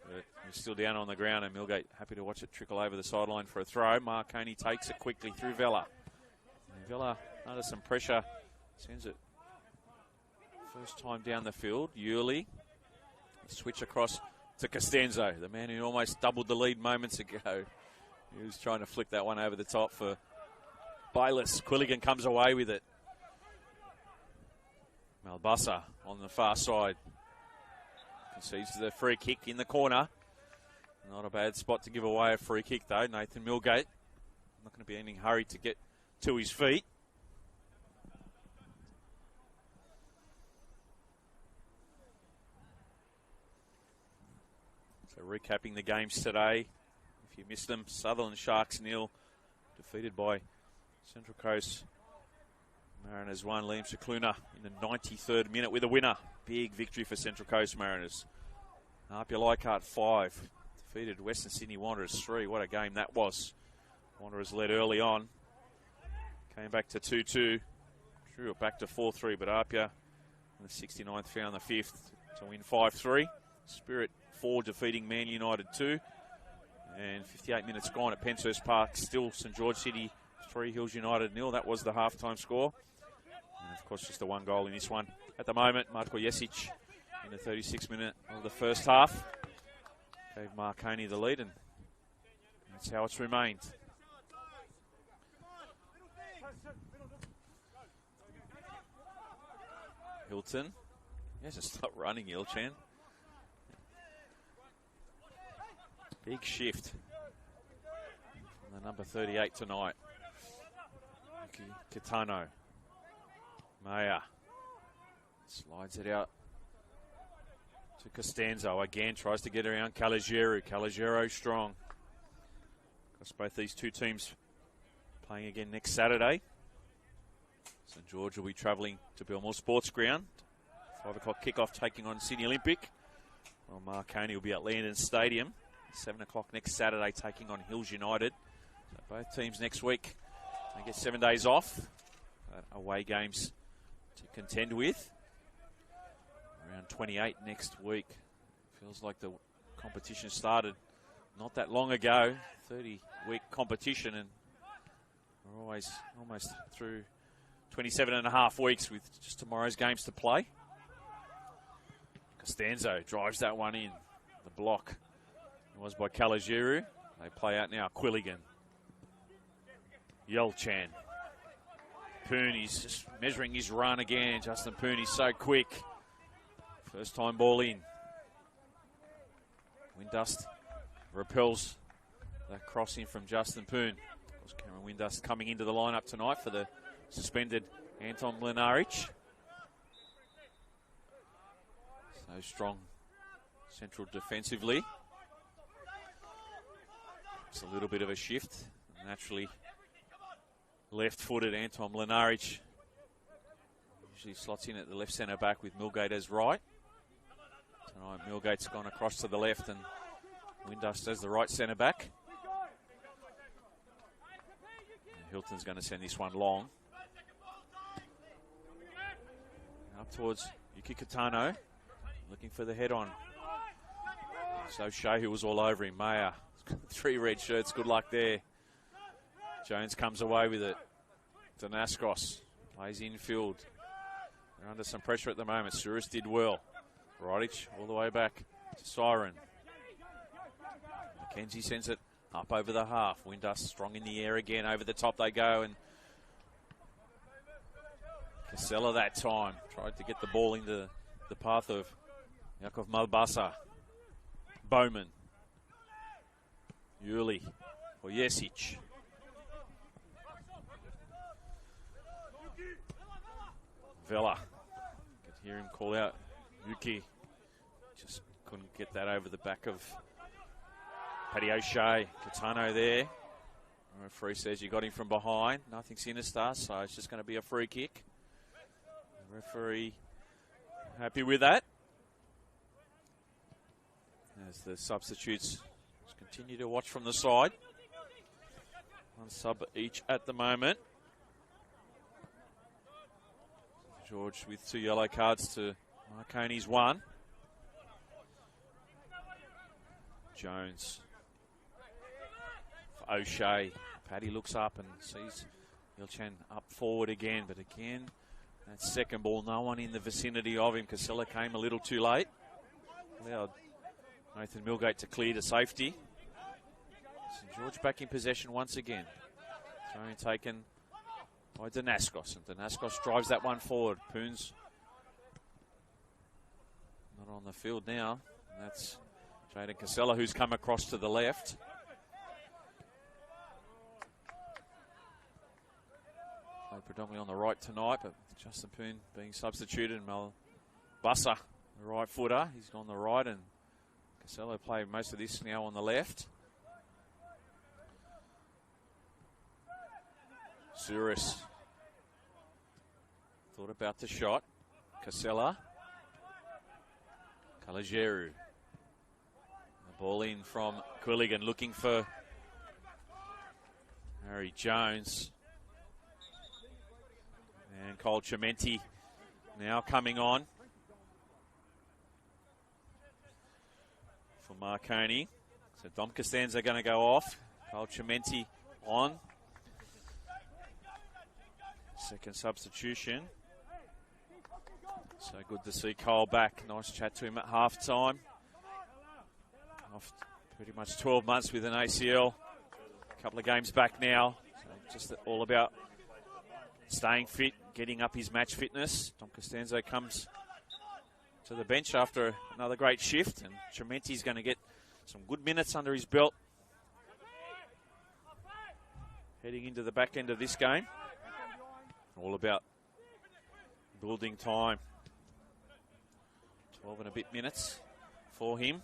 But he's still down on the ground, and Millgate happy to watch it trickle over the sideline for a throw. Marconi takes it quickly through Vella. And Vella under some pressure, sends it first time down the field. Yuli, switch across to Costanzo, the man who almost doubled the lead moments ago. He was trying to flick that one over the top for Bayliss. Quilligan comes away with it. Malbasa on the far side. Concedes the free kick in the corner. Not a bad spot to give away a free kick though. Nathan Millgate. Not going to be in any hurry to get to his feet. So recapping the games today. If you missed them, Sutherland Sharks 0. Defeated by Central Coast Mariners 1. Liam Cicluna in the 93rd minute with a winner. Big victory for Central Coast Mariners. Apia Leichhardt 5. Defeated Western Sydney Wanderers 3. What a game that was. Wanderers led early on. Came back to 2-2. Drew it back to 4-3, but Apia in the 69th found the 5th to win 5-3. Spirit 4 defeating Man United 2. And 58 minutes gone at Penshurst Park. Still St. George City 3, Hills United 0. That was the halftime score. And of course just the one goal in this one. At the moment, Marko Jesic in the 36th minute of the first half gave Marconi the lead, and that's how it's remained. Hilton. He hasn't stopped running, Yelchan. Big shift from the number 38 tonight. Kitano. Maya slides it out to Costanzo. Again, tries to get around Caligiero. Caligiero strong. Because both these two teams playing again next Saturday. St. George will be travelling to Belmore Sports Ground. 5 o'clock kickoff taking on Sydney Olympic. Well, Marconi will be at Landon Stadium. 7 o'clock next Saturday taking on Hills United. So both teams next week, they get 7 days off. Away games to contend with. Around 28 next week. Feels like the competition started not that long ago. 30-week competition, and We're always almost through 27 and a half weeks with just tomorrow's games to play. Costanzo drives that one in. The block was by Kalajiru. They play out now. Quilligan. Yelchan. Poon, he's just measuring his run again. Justin Poon, he's so quick. First time ball in. Windust repels that crossing from Justin Poon. Of course, Cameron Windust coming into the lineup tonight for the suspended Anton Mlinaric. So strong central defensively. It's a little bit of a shift. Naturally, left-footed Anton Mlinaric usually slots in at the left centre back with Milgate as right. Tonight, Milgate's gone across to the left and Windust as the right centre back. And Hilton's going to send this one long. Up towards Yuki Katano, looking for the head on. So Shea, who was all over him. Mayer, 3 red shirts, good luck there. Jones comes away with it. Danaskos plays infield. They're under some pressure at the moment. Suris did well. Rodich all the way back to Siren. McKenzie sends it up over the half. Windust strong in the air again. Over the top they go. And Casella that time tried to get the ball into the path of Yakov Malbasa. Bowman. Yuli for Jesic. Vela. Could hear him call out Yuki. Just couldn't get that over the back of Paddy O'Shea. Katano there. The referee says you got him from behind. Nothing sinister, so it's just going to be a free kick. The referee happy with that. As the substitutes continue to watch from the side. One sub each at the moment. George with 2 yellow cards to Marconi's 1. Jones for O'Shea. Paddy looks up and sees Yelchan up forward again, but again, that second ball, no one in the vicinity of him. Casella came a little too late. Allowed Nathan Milgate to clear to safety. St George back in possession once again. Throwing taken by Danaskos, and Danaskos drives that one forward. Poon's not on the field now. And that's Jaden Casella, who's come across to the left. Played predominantly on the right tonight, but Justin Poon being substituted. And Malbasa, the right footer, he's gone the right, and Casella played most of this now on the left. Suris thought about the shot. Casella. Kalajeru. The ball in from Quilligan, looking for Harry Jones. And Cole Chimenti now coming on for Marconi. So Dom Costanza going to go off. Cole Chimenti on. Second substitution. So good to see Cole back. Nice chat to him at half-time. Off pretty much 12 months with an ACL. A couple of games back now. So just all about staying fit, getting up his match fitness. Dom Costanzo comes to the bench after another great shift. And Chimenti's going to get some good minutes under his belt. Heading into the back end of this game. All about building time. 12 and a bit minutes for him.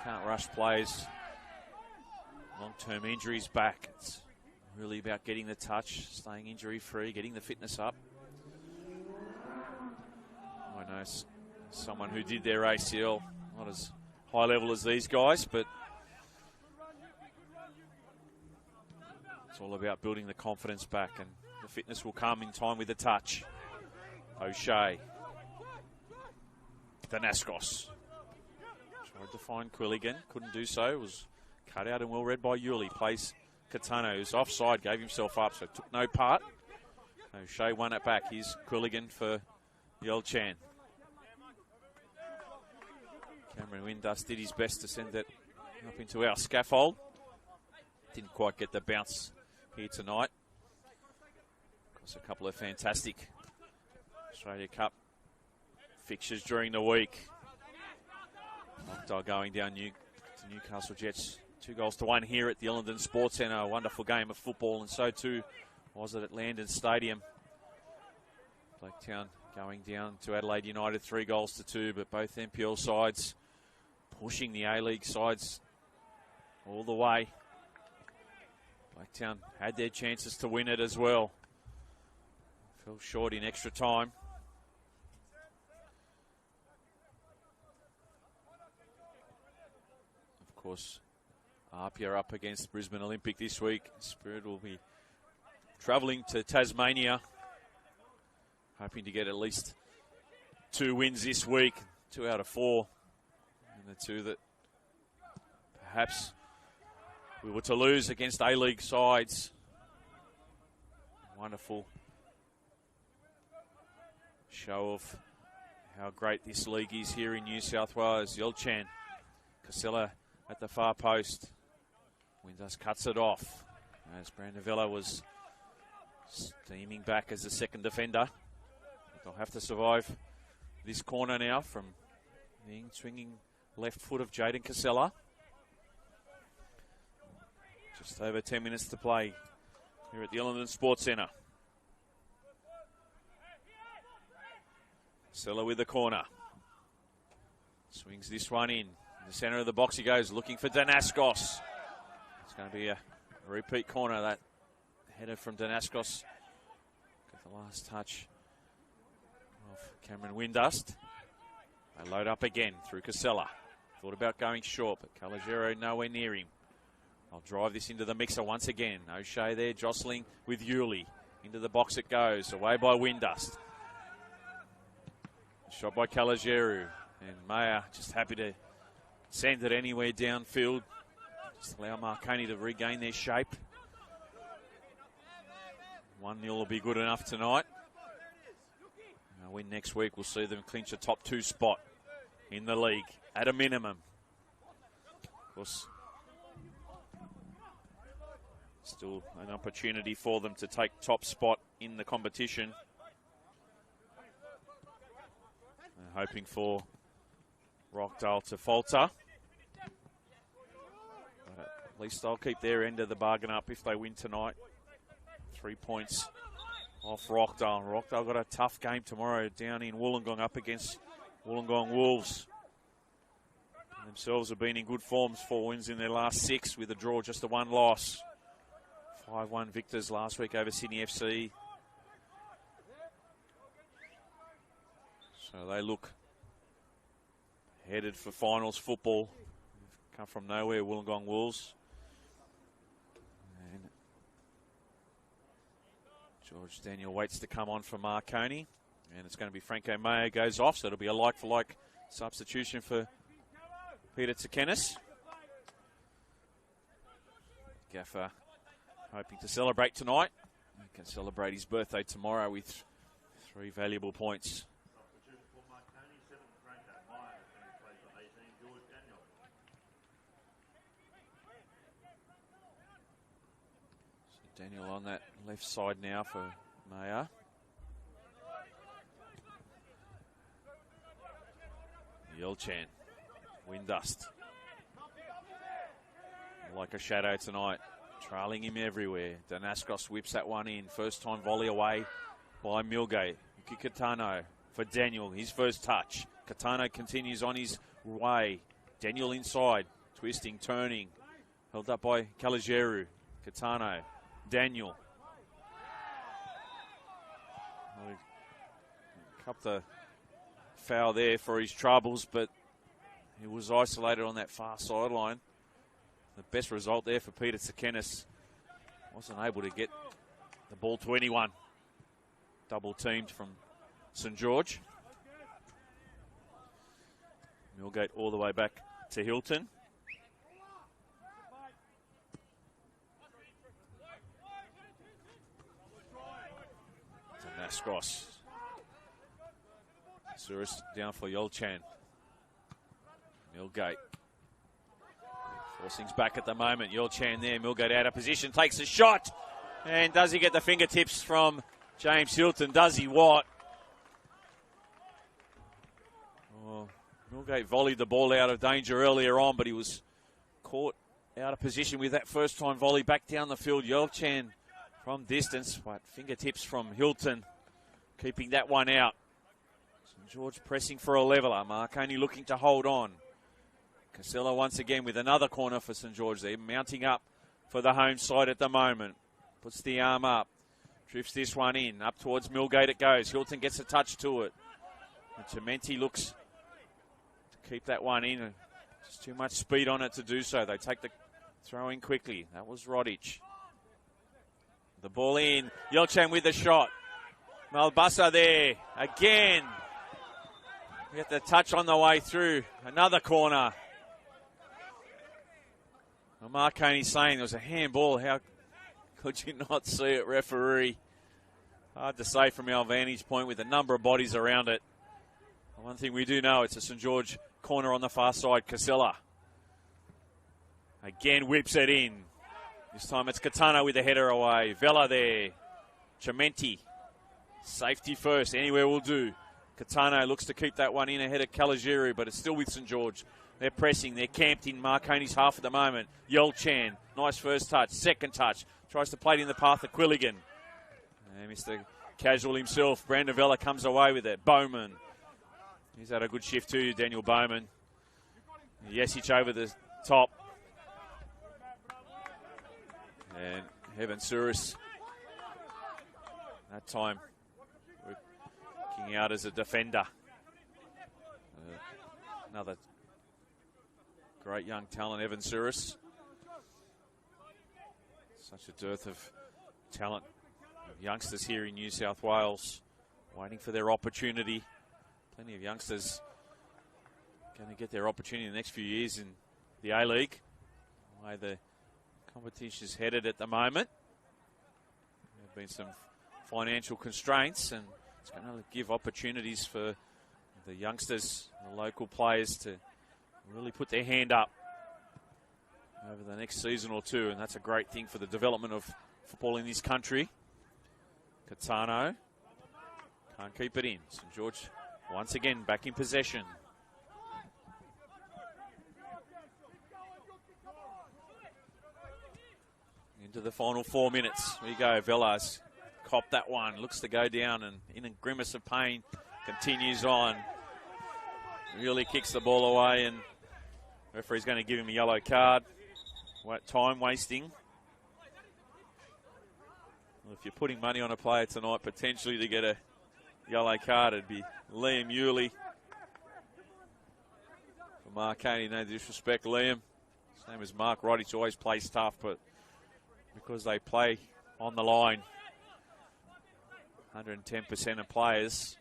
Can't rush players. Long-term injuries back. It's really about getting the touch, staying injury-free, getting the fitness up. I know someone who did their ACL, not as high level as these guys, but it's all about building the confidence back, and the fitness will come in time with the touch. O'Shea. Danaskos. Tried to find Quilligan, couldn't do so. It was cut out and well read by Yuli. Plays Katano, who's offside, gave himself up, so took no part. O'Shea won it back. Here's Quilligan for Yelchan. Cameron Windust did his best to send it up into our scaffold. Didn't quite get the bounce here tonight. Of course, a couple of fantastic Australia Cup fixtures during the week. Rockdale going down to Newcastle Jets. 2-1 here at the Ellenden Sports Centre. A wonderful game of football, and so too was it at Landon Stadium. Blaketown going down to Adelaide United 3-2, but both NPL sides pushing the A-League sides all the way. Blaketown had their chances to win it as well. Fell short in extra time. Of course, Apia up against Brisbane Olympic this week. Spirit will be travelling to Tasmania, hoping to get at least 2 wins this week, 2 out of 4. And the 2 that perhaps we were to lose against A-League sides. Wonderful show of how great this league is here in New South Wales. Yelchan, Casella at the far post. Windus cuts it off as Brandavella was steaming back as the second defender. They'll have to survive this corner now from the swinging left foot of Jaden Casella. Just over 10 minutes to play here at the Ellenden Sports Centre. Casella with the corner. Swings this one in. In the centre of the box he goes, looking for Danaskos. It's going to be a repeat corner. That header from Danaskos. Got the last touch of Cameron Windust. They load up again through Casella. Thought about going short, but Calagero nowhere near him. I'll drive this into the mixer once again. O'Shea there jostling with Yuli. Into the box it goes. Away by Windust. Shot by Calagero. And Mayer just happy to send it anywhere downfield. Just allow Marconi to regain their shape. 1-0 will be good enough tonight. A win next week will see them clinch a top 2 spot in the league at a minimum. Of course, still an opportunity for them to take top spot in the competition. They're hoping for Rockdale to falter. But at least they'll keep their end of the bargain up if they win tonight. 3 points off Rockdale. Rockdale got a tough game tomorrow down in Wollongong up against Wollongong Wolves. Themselves have been in good forms, 4 wins in their last 6 with a draw, just the 1 loss. 5-1 victors last week over Sydney FC. So they look headed for finals football. They've come from nowhere, Wollongong Wolves. And George Daniel waits to come on for Marconi. And it's going to be Franco Mayer goes off, so it'll be a like-for-like substitution for Peter Tsakenis. Gaffer hoping to celebrate tonight. He can celebrate his birthday tomorrow with 3 valuable points. So Daniel on that left side now for Mayer. Yelchan, Windust. Like a shadow tonight. Trailing him everywhere. Danaskos whips that one in. First time volley away by Milgate. Yuki Katano for Daniel. His first touch. Katano continues on his way. Daniel inside. Twisting, turning. Held up by Kalajeru. Katano. Daniel. Cupped the foul there for his troubles, but he was isolated on that far sideline. The best result there for Peter Tsakenis. Wasn't able to get the ball to anyone. Double teamed from St George. Millgate all the way back to Hilton. Naskos. Suris down for Yolchan. Milgate. Forcing's back at the moment. Yolchan there. Milgate out of position. Takes a shot. And does he get the fingertips from James Hilton? Does he what? Oh, Milgate volleyed the ball out of danger earlier on, but he was caught out of position with that first time volley back down the field. Yolchan from distance, but fingertips from Hilton, keeping that one out. St George pressing for a leveller. Marconi looking to hold on. Casella once again with another corner for St George. They're mounting up for the home side at the moment. Puts the arm up. Drifts this one in. Up towards Milgate it goes. Hilton gets a touch to it. And Cementi looks to keep that one in. Just too much speed on it to do so. They take the throw in quickly. That was Rodic. The ball in. Yolchan with the shot. Malbasa there. Again. Get the touch on the way through. Another corner. Well, Marconi saying there was a handball. How could you not see it, referee? Hard to say from our vantage point with a number of bodies around it. One thing we do know, it's a St George corner on the far side. Casella again whips it in. This time it's Catano with the header away. Vela there. Cementi. Safety first. Anywhere will do. Catano looks to keep that one in ahead of Caligiru, but it's still with St George. They're pressing. They're camped in Marconi's half at the moment. Yolchan. Nice first touch. Second touch. Tries to play it in the path of Quilligan. And Mr. Casual himself. Brandon Vela comes away with it. Bowman. He's had a good shift too, Daniel Bowman. Jesic over the top. And Heaven Suris. That time working out as a defender. Another great young talent, Evan Suris. Such a dearth of talent. Youngsters here in New South Wales waiting for their opportunity. Plenty of youngsters going to get their opportunity in the next few years in the A-League. The way the competition is headed at the moment. There have been some financial constraints, and it's going to give opportunities for the youngsters, the local players, to really put their hand up over the next season or two, and that's a great thing for the development of football in this country. Catano can't keep it in. St George once again back in possession. Into the final 4 minutes. Here you go. Velas copped that one. Looks to go down, and in a grimace of pain continues on. Really kicks the ball away, and referee's going to give him a yellow card. Time wasting. Well, if you're putting money on a player tonight potentially to get a yellow card, it'd be Liam Yulee. For Marconi, no disrespect, Liam. Same as Mark Rodic, always plays tough, but because they play on the line, 110% of players,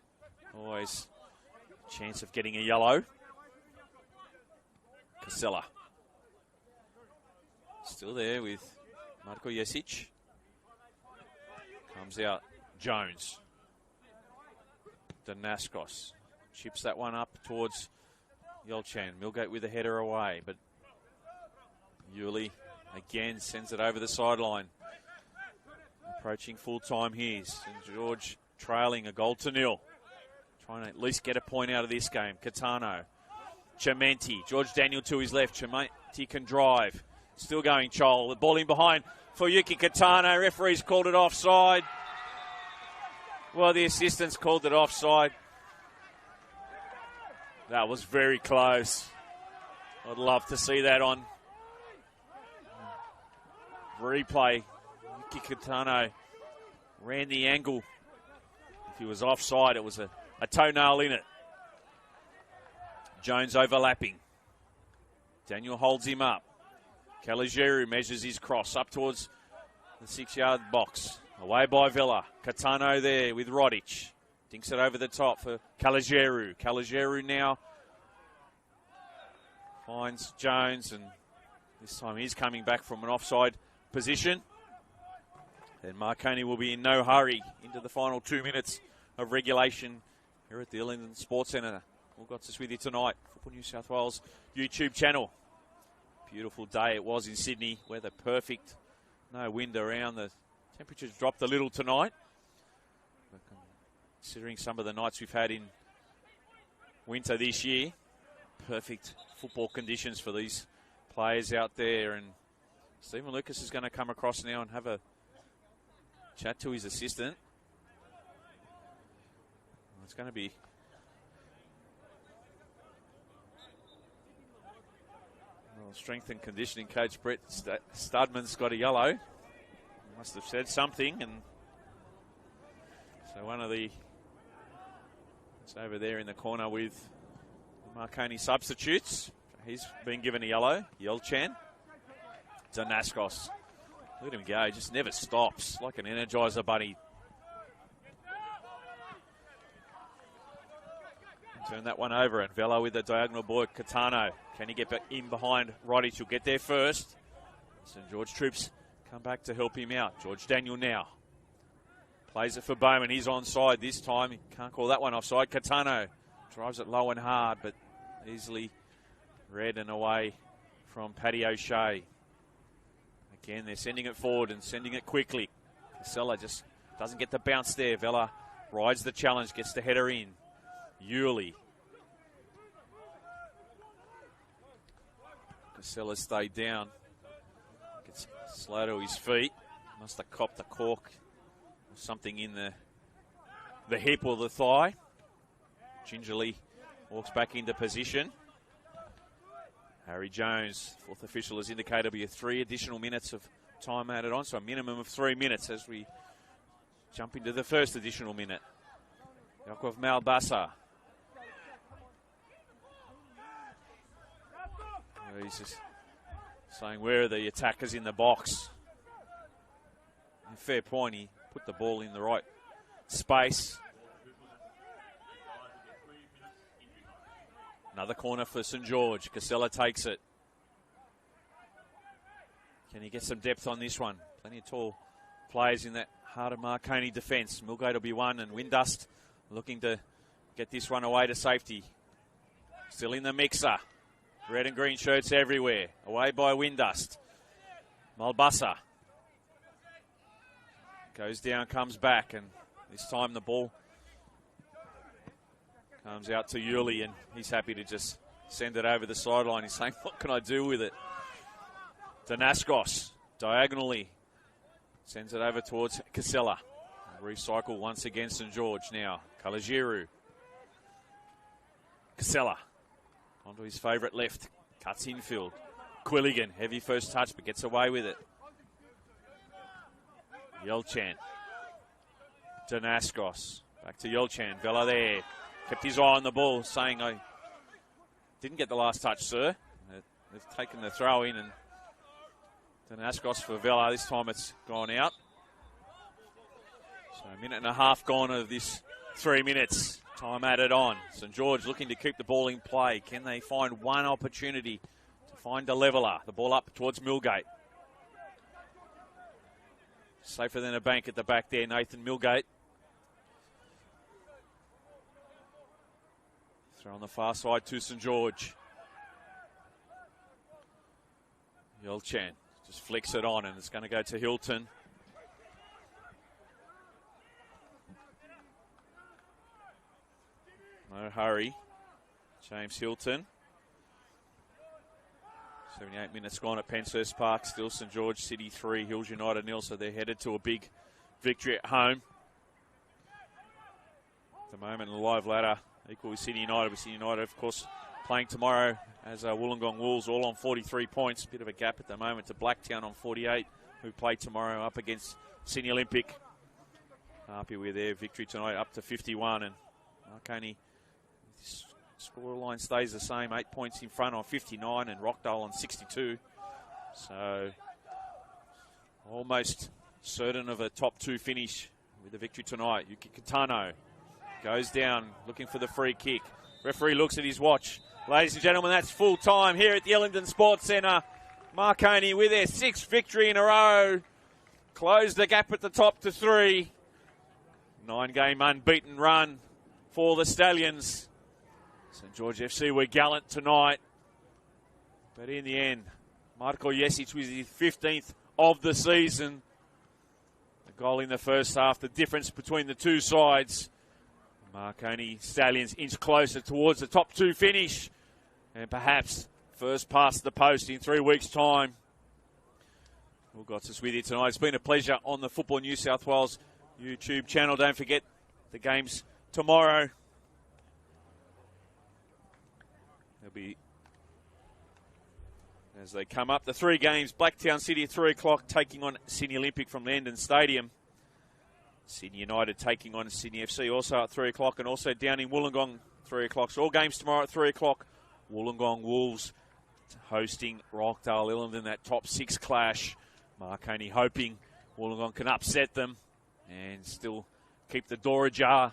always a chance of getting a yellow. Casella. Still there with Marko Jesic. Comes out Jones. Danaskos chips that one up towards Yolchan. Milgate with a header away, but Yulee again sends it over the sideline. Approaching full time here. St George trailing 1-0. Trying to at least get a point out of this game. Catano. Cementi. George Daniel to his left. Cementi can drive. Still going Chol. The ball in behind for Yuki Catano. Referee's called it offside. Well, the assistants called it offside. That was very close. I'd love to see that on replay. Yuki Catano ran the angle. If he was offside, it was a toenail in it. Jones overlapping. Daniel holds him up. Caligiru measures his cross up towards the 6-yard box. Away by Vela. Catano there with Rodic. Dinks it over the top for Caligiru. Caligiru now finds Jones, and this time he's coming back from an offside position. then Marconi will be in no hurry into the final 2 minutes of regulation here at the Ellington Sports Centre. All got us with you tonight. Football New South Wales YouTube channel. Beautiful day it was in Sydney. Weather perfect. No wind around. The temperatures dropped a little tonight. But considering some of the nights we've had in winter this year, perfect football conditions for these players out there. And Stephen Lucas is going to come across now and have a chat to his assistant. It's going to be strength and conditioning coach Brett Studman's got a yellow. He must have said something, and so one of the it's over there in the corner with the Marconi substitutes. He's been given a yellow. Yelchan. Danaskos. Let him go. He just never stops. Like an Energizer bunny. Turn that one over, and Vela with the diagonal boy, Catano. Can he get back in behind Roddy? She'll get there first. St George troops come back to help him out. George Daniel now. Plays it for Bowman. He's onside this time. He can't call that one offside. Catano drives it low and hard, but easily read and away from Paddy O'Shea. Again, they're sending it forward and sending it quickly. Casella just doesn't get the bounce there. Vela rides the challenge, gets the header in. Yuli. Casella stayed down. Gets slow to his feet. Must have copped a cork or something in the hip or the thigh. Gingerly walks back into position. Harry Jones, fourth official, has indicated there'll be 3 additional minutes of time added on, so a minimum of 3 minutes as we jump into the first additional minute. Yakov Malbasa. He's just saying, where are the attackers in the box? And fair point, he put the ball in the right space. Another corner for St George. Casella takes it. Can he get some depth on this one? Plenty of tall players in that heart of Marconi defence. Milgate will be one, and Windust looking to get this one away to safety. Still in the mixer. Red and green shirts everywhere. Away by Windust. Malbasa goes down, comes back, and this time the ball comes out to Yuli, and he's happy to just send it over the sideline. He's saying, what can I do with it? Danaskos, diagonally, sends it over towards Casella. Recycle once again, St George now. Kalajiru. Casella. Onto his favourite left. Cuts infield. Quilligan, heavy first touch, but gets away with it. Yelchan. Danaskos. Back to Yelchan. Vela there. Kept his eye on the ball, saying, I didn't get the last touch, sir. They've taken the throw in, and Danaskos for Vela. This time it's gone out. So a minute and a half gone of this 3 minutes. Time added on. St George looking to keep the ball in play. Can they find one opportunity to find a leveller? The ball up towards Milgate. Safer than a bank at the back there, Nathan Milgate. Throw on the far side to St George. Yelchan just flicks it on, and it's going to go to Hilton. No hurry. James Hilton. 78 minutes gone at Penshurst Park. Still St George City 3, Hills United 0, so they're headed to a big victory at home. At the moment in the live ladder, equal with Sydney United. With Sydney United, of course, playing tomorrow as Wollongong Wolves, all on 43 points. Bit of a gap at the moment to Blacktown on 48, who play tomorrow up against Sydney Olympic. Happy with their victory tonight, up to 51, and Marconi. Scoreline stays the same, 8 points in front on 59 and Rockdale on 62. So almost certain of a top 2 finish with the victory tonight. Yuki Katano goes down looking for the free kick. Referee looks at his watch. Ladies and gentlemen, that's full time here at the Ellington Sports Centre. Marconi with their 6th victory in a row. close the gap at the top to 3. 9-game unbeaten run for the Stallions. St George FC were gallant tonight. But in the end, Marko Jesic with his 15th of the season. The goal in the first half, the difference between the two sides. Marconi Stallions inch closer towards the top 2 finish. And perhaps first past the post in 3 weeks' time. We'll got us with you tonight. It's been a pleasure on the Football New South Wales YouTube channel. Don't forget the games tomorrow. There'll be, as they come up, the 3 games. Blacktown City at 3 o'clock taking on Sydney Olympic from Landon Stadium. Sydney United taking on Sydney FC also at 3 o'clock, and also down in Wollongong 3 o'clock. So all games tomorrow at 3 o'clock. Wollongong Wolves hosting Rockdale Illingdon, that top 6 clash. Marconi hoping Wollongong can upset them and still keep the door ajar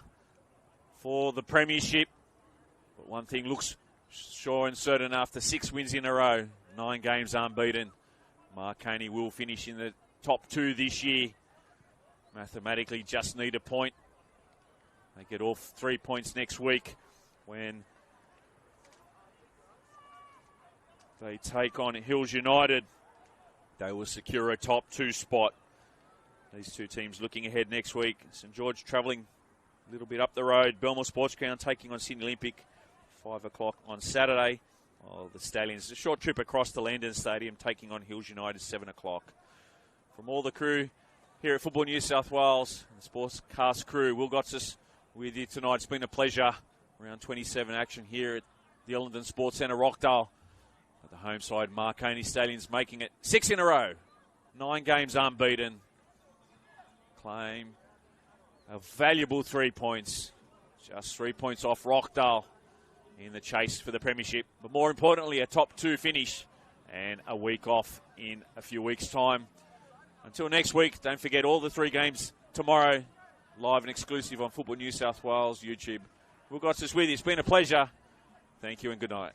for the premiership. But one thing looks sure and certain after 6 wins in a row, 9 games unbeaten. Marconi will finish in the top 2 this year. Mathematically just need a point. They get off 3 points next week when they take on Hills United. They will secure a top 2 spot. These 2 teams looking ahead next week. St George travelling a little bit up the road. Belmore Sports Ground taking on Sydney Olympic, 5 o'clock on Saturday. While the Stallions, a short trip across to Landon Stadium, taking on Hills United, 7 o'clock. From all the crew here at Football New South Wales, the Sportscast crew, Will Gotsis with you tonight. It's been a pleasure. Round 27 action here at the Ellington Sports Centre, Rockdale. At the home side, Marconi Stallions making it 6 in a row. 9 games unbeaten. Claim a valuable 3 points. Just 3 points off Rockdale in the chase for the premiership. But more importantly, a top 2 finish and a week off in a few weeks' time. Until next week, don't forget all the 3 games tomorrow, live and exclusive on Football New South Wales YouTube. We've got this with you. It's been a pleasure. Thank you and good night.